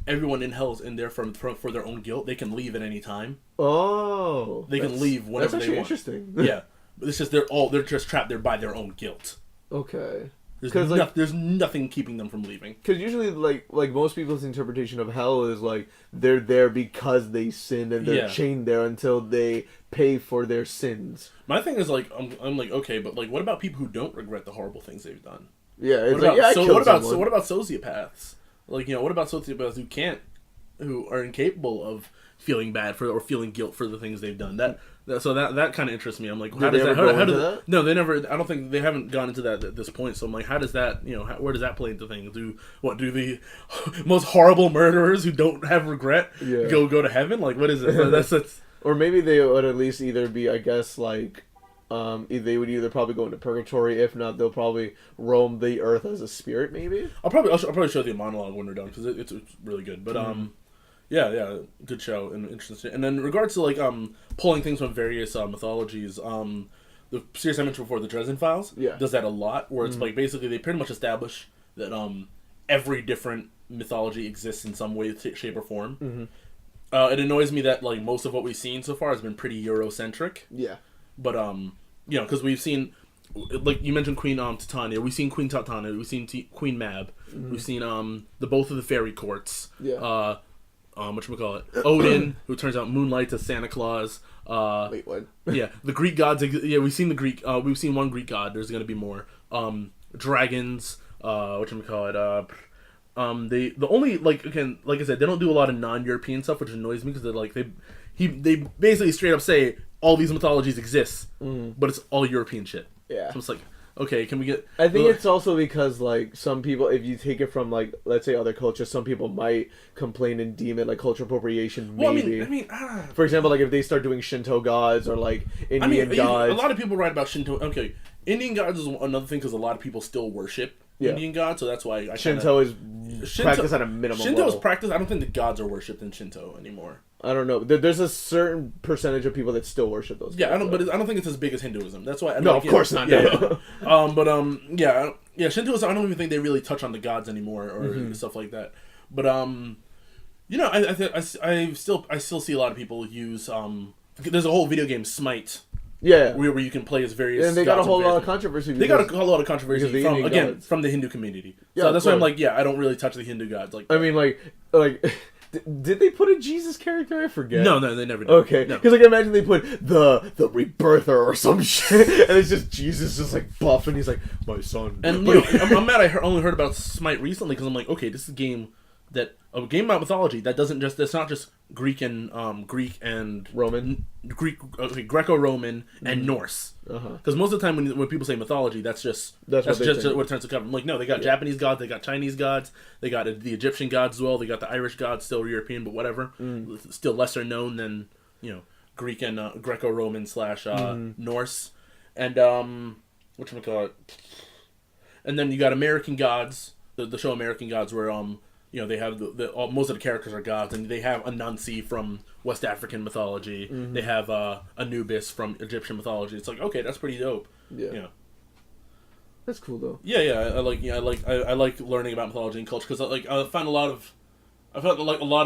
everyone in hell is in there for their own guilt. They can leave at any time. Oh. They can leave whenever they want. That's actually interesting. Yeah. But it's just they're just trapped there by their own guilt. Okay. There's nothing keeping them from leaving. Because usually, like most people's interpretation of hell is, like, they're there because they sinned and they're chained there until they pay for their sins. My thing is, like, I'm like, okay, but, like, what about people who don't regret the horrible things they've done? Yeah, it's what about sociopaths? Like, you know, what about sociopaths who can't who are incapable of feeling bad for or feeling guilt for the things they've done. That kind of interests me. I'm like, how does that? No, they never. I don't think they haven't gone into that at this point. So I'm like, how does that? Where does that play into things? Do the most horrible murderers who don't have regret go to heaven? Like, what is it? That's or maybe they would at least either be, I guess, like. They would either probably go into purgatory. If not, they'll probably roam the earth as a spirit. Maybe I'll probably show you a monologue when we're done because it's really good. But yeah, good show and interesting. And then in regards to like pulling things from various mythologies, the series I mentioned before, the Dresden Files, does that a lot. Where it's like basically they pretty much establish that every different mythology exists in some way, shape, or form. It annoys me that like most of what we've seen so far has been pretty Eurocentric. Yeah, but because we've seen, like you mentioned, Queen Titania. We've seen Queen Titania. We've seen Queen Mab. We've seen both of the fairy courts. Yeah. Whatchamacallit, Odin, who turns out moonlights as Santa Claus. Wait, what? Yeah, the Greek gods. Yeah, we've seen the Greek. We've seen one Greek god. There's gonna be more. Dragons. Whatchamacallit. The only like I said, they don't do a lot of non-European stuff, which annoys me because they're like they basically straight up say all these mythologies exist, but it's all European shit. Yeah. So it's like, okay, can we get... I think it's also because, like, some people, if you take it from, like, let's say other cultures, some people might complain and deem it, like, cultural appropriation, maybe. Well, I mean... For example, like, if they start doing Shinto gods or, like, Indian gods. A lot of people write about Shinto... Okay, Indian gods is another thing because a lot of people still worship Indian gods, so that's why Shinto is practiced at a minimum Shinto level. is practiced. I don't think the gods are worshipped in Shinto anymore. I don't know. There's a certain percentage of people that still worship those. Yeah, I don't think it's as big as Hinduism. That's why. Of course not. Yeah. Shintoism. I don't even think they really touch on the gods anymore or stuff like that. But I still see a lot of people use. There's a whole video game, Smite. Yeah, where you can play as various. And they got a whole lot of controversy. They got a whole lot of controversy from the Hindu community. Yeah, so that's why I'm like, I don't really touch the Hindu gods. Like, I mean, like. Did they put a Jesus character? I forget. No, they never did. Okay, because like imagine they put the rebirther or some shit, and it's just Jesus just like buff, and he's like, my son. And I'm mad. I only heard about Smite recently because I'm like, okay, this is a game about mythology that doesn't just. It's not just Greek and Roman, Greco-Roman and Norse. Because most of the time when people say mythology, that's just what it turns to cover. I'm like, no, they got Japanese gods, they got Chinese gods, they got the Egyptian gods as well, they got the Irish gods, still European, but whatever, still lesser known than Greek and Greco-Roman / Norse, and whatchamacallit, and then you got American gods, the show American Gods, where they have most of the characters are gods, and they have Anansi from West African mythology. They have Anubis from Egyptian mythology. It's like, okay, that's pretty dope. Yeah, that's cool though. I like learning about mythology and culture because I found a lot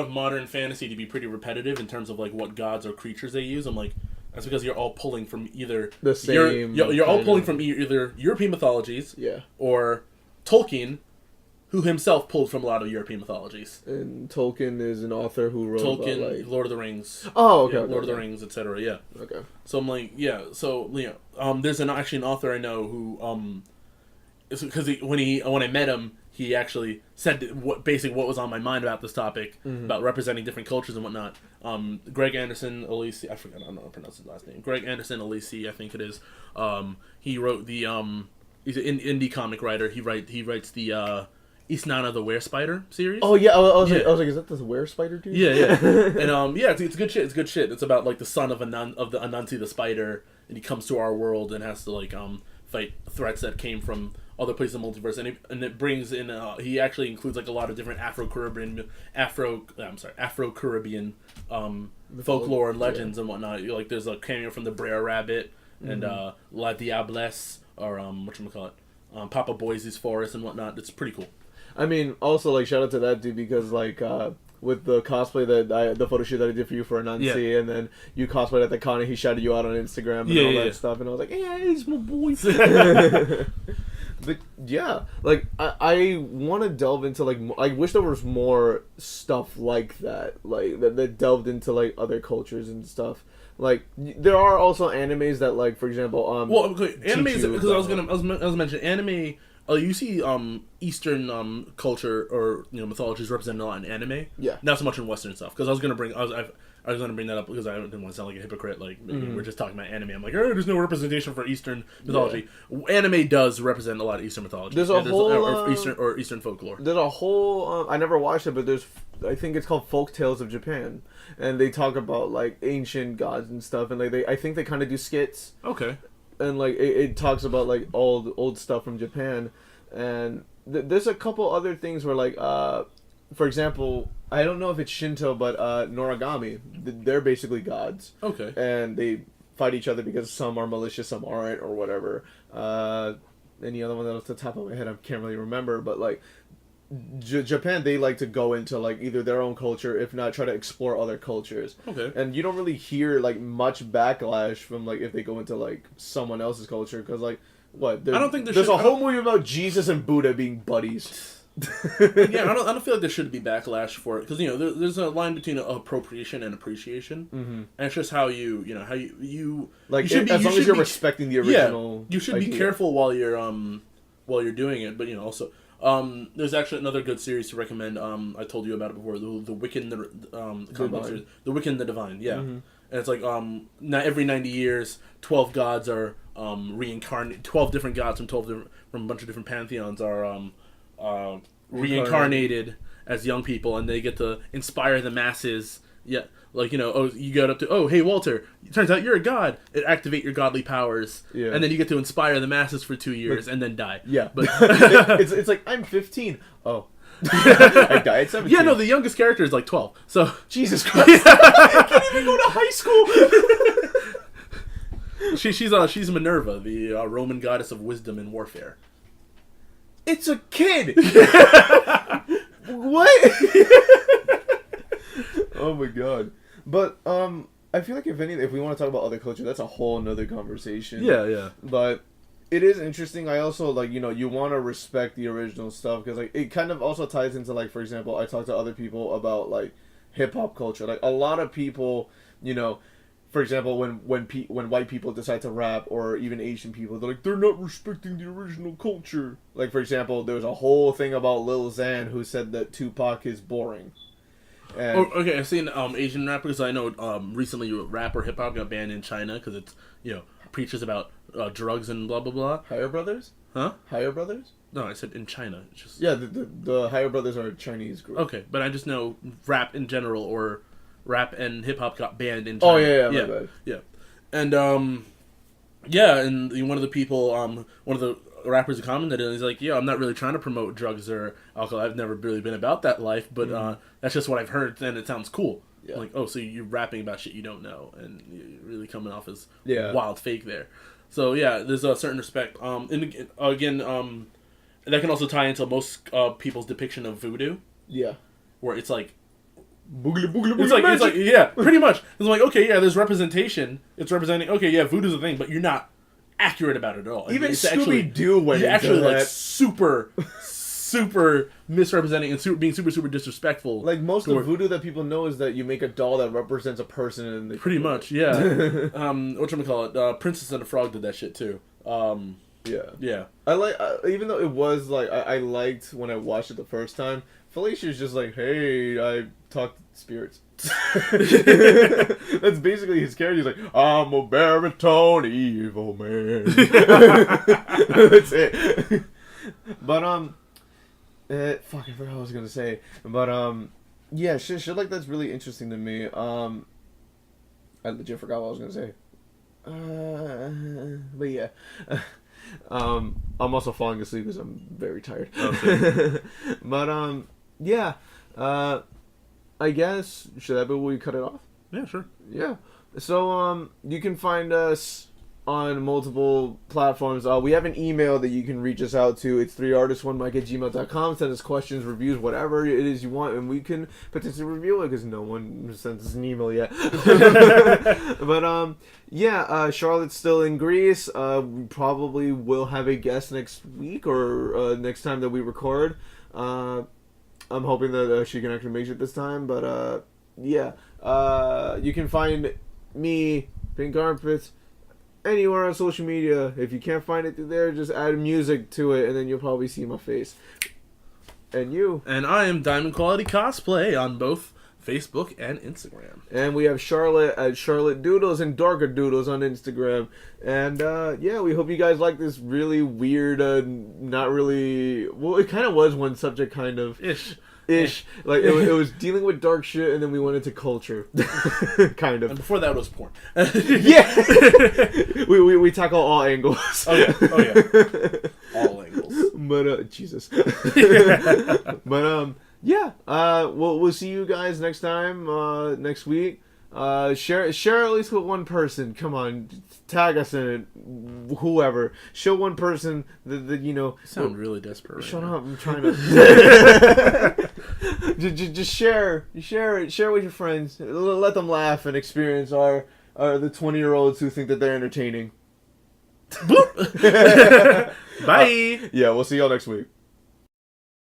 of modern fantasy to be pretty repetitive in terms of like what gods or creatures they use. I'm like, that's because you're all pulling from either the same. You're all pulling from either European mythologies, or Tolkien, who himself pulled from a lot of European mythologies. And Tolkien is an author who wrote about, Lord of the Rings. Oh, okay. Lord of the Rings, etc. Yeah. Okay. So I'm like, So there's an author I know who because when I met him, he actually said what was on my mind about this topic about representing different cultures and whatnot. Greg Anderson Alisi, I forget, I don't know how to pronounce his last name. Greg Anderson Alisi, I think it is. He wrote the he's an indie comic writer. He writes the Isnana the Were-Spider series. Oh yeah, I was like, is that the Were-Spider dude? Yeah. And it's good shit. It's good shit. It's about like the son of the Anansi the spider, and he comes to our world and has to fight threats that came from other places in the multiverse, and it brings in he actually includes like a lot of different Afro-Caribbean folklore and legends and whatnot. Like there's a cameo from the Brer Rabbit and La Diablesse or whatchamacallit, Papa Boise's Forest and whatnot. It's pretty cool. I mean, also, like, shout out to that dude because, like, with the cosplay the photo shoot that I did for you for Anansi, and then you cosplayed at the con and he shouted you out on Instagram and all that stuff, and I was like, yeah, he's my boy. But, yeah, like, I want to delve into, like, I wish there was more stuff like that, like, that delved into, like, other cultures and stuff. Like, there are also animes that, like, for example, animes, because I was mentioning anime you see Eastern culture or mythology is represented a lot in anime. Yeah. Not so much in Western stuff. Because I was gonna bring that up because I didn't want to sound like a hypocrite. Like we're just talking about anime. I'm like, there's no representation for Eastern mythology. Yeah. Anime does represent a lot of Eastern mythology. There's a whole or Eastern folklore. There's a whole. I never watched it, but I think it's called Folk Tales of Japan, and they talk about like ancient gods and stuff, and like I think they kind of do skits. Okay. And like it talks about like old stuff from Japan, and there's a couple other things where like for example, I don't know if it's Shinto, but Noragami, they're basically gods. Okay. And they fight each other because some are malicious, some aren't, or whatever. Any other one that was at the top of my head, I can't really remember, but like Japan, they like to go into like either their own culture, if not try to explore other cultures. Okay. And you don't really hear like much backlash from like if they go into like someone else's culture, because like what? I don't think there's a whole movie about Jesus and Buddha being buddies. Yeah, I don't feel like there should be backlash for it because there's a line between appropriation and appreciation, and it's just how you like you should as long as you're respecting the original. Yeah, you should be careful while you're doing it, but also. There's actually another good series to recommend. I told you about it before. The Wicked and the Wicked and the Divine. Yeah, and it's like not every 90 years, 12 gods are reincarnated. 12 different gods from a bunch of different pantheons are reincarnated as young people, and they get to inspire the masses. Yeah, like you get up to hey Walter, it turns out you're a god. It activate your godly powers, and then you get to inspire the masses for 2 years and then die. Yeah, but it's like I'm 15. Oh, I died at 17. Yeah, no, the youngest character is like 12. So Jesus Christ, I can't even go to high school. She's Minerva, the Roman goddess of wisdom and warfare. It's a kid. What? Oh my god. But I feel like if we want to talk about other culture, that's a whole nother conversation. Yeah. But it is interesting. I also like you want to respect the original stuff because like it kind of also ties into like, for example, I talk to other people about like hip hop culture. Like a lot of people, for example, when white people decide to rap, or even Asian people, they're like, they're not respecting the original culture. Like, for example, there was a whole thing about Lil Xan who said that Tupac is boring. And okay, I've seen Asian rappers. I know recently rap or hip hop got banned in China because it's preaches about drugs and blah blah blah. Higher Brothers? Huh? Higher Brothers? No, I said in China. It's just the Higher Brothers are a Chinese group. Okay, but I just know rap in general or rap and hip hop got banned in China. Oh yeah, my bad. Yeah, and and one of the people, one of the rappers who commented, and he's like, I'm not really trying to promote drugs or alcohol. I've never really been about that life, but that's just what I've heard, and it sounds cool. Yeah. Like, so you're rapping about shit you don't know, and you're really coming off as wild fake there. So yeah, there's a certain respect. And again, that can also tie into most people's depiction of voodoo. Yeah, where it's like boogly boogly it's like yeah, pretty much. It's like, okay, yeah, there's representation. It's representing, okay, yeah, voodoo's a thing, but you're not accurate about it at all. Even Scooby-Doo went into actually that. Like super misrepresenting and being super disrespectful. Like most of voodoo that people know is that you make a doll that represents a person, and pretty much, yeah. Whatchamacallit, Princess and the Frog did that shit too. Yeah. I like, even though it was like I liked when I watched it the first time. Felicia's just like, hey, I talk to spirits. That's basically his character. He's like, I'm a baritone evil man. That's it. But fuck, I forgot what I was gonna say. But yeah, shit like that's really interesting to me. I legit forgot what I was gonna say. But yeah. I'm also falling asleep because I'm very tired. Okay. But yeah. I guess, should that be where we cut it off? Yeah, sure. Yeah. So, you can find us on multiple platforms. We have an email that you can reach us out to. It's 3artist1mic@gmail.com. Send us questions, reviews, whatever it is you want, and we can potentially review it, because no one sent us an email yet. But, yeah, Charlotte's still in Greece. We probably will have a guest next week, or next time that we record. I'm hoping that she can actually make it this time, but yeah. You can find me, Pink Carpets, anywhere on social media. If you can't find it through there, just add music to it, and then you'll probably see my face. And you. And I am Diamond Quality Cosplay on both Facebook and Instagram. And we have Charlotte at Charlotte Doodles and Darker Doodles on Instagram. And yeah, we hope you guys like this really weird, not really... Well, it kind of was one subject, kind of. Ish. Like, it was dealing with dark shit, and then we went into culture. Kind of. And before that was porn. Yeah! we tackle all angles. Oh, yeah. All angles. But, Jesus. But, yeah. We'll see you guys next time, next week. Share at least with one person. Come on, tag us in it. Whoever, show one person that you know. You sound really desperate. Shut up! I'm trying to. just share it. Share with your friends. Let them laugh and experience the 20-year-olds who think that they're entertaining. Bye. Yeah, we'll see y'all next week.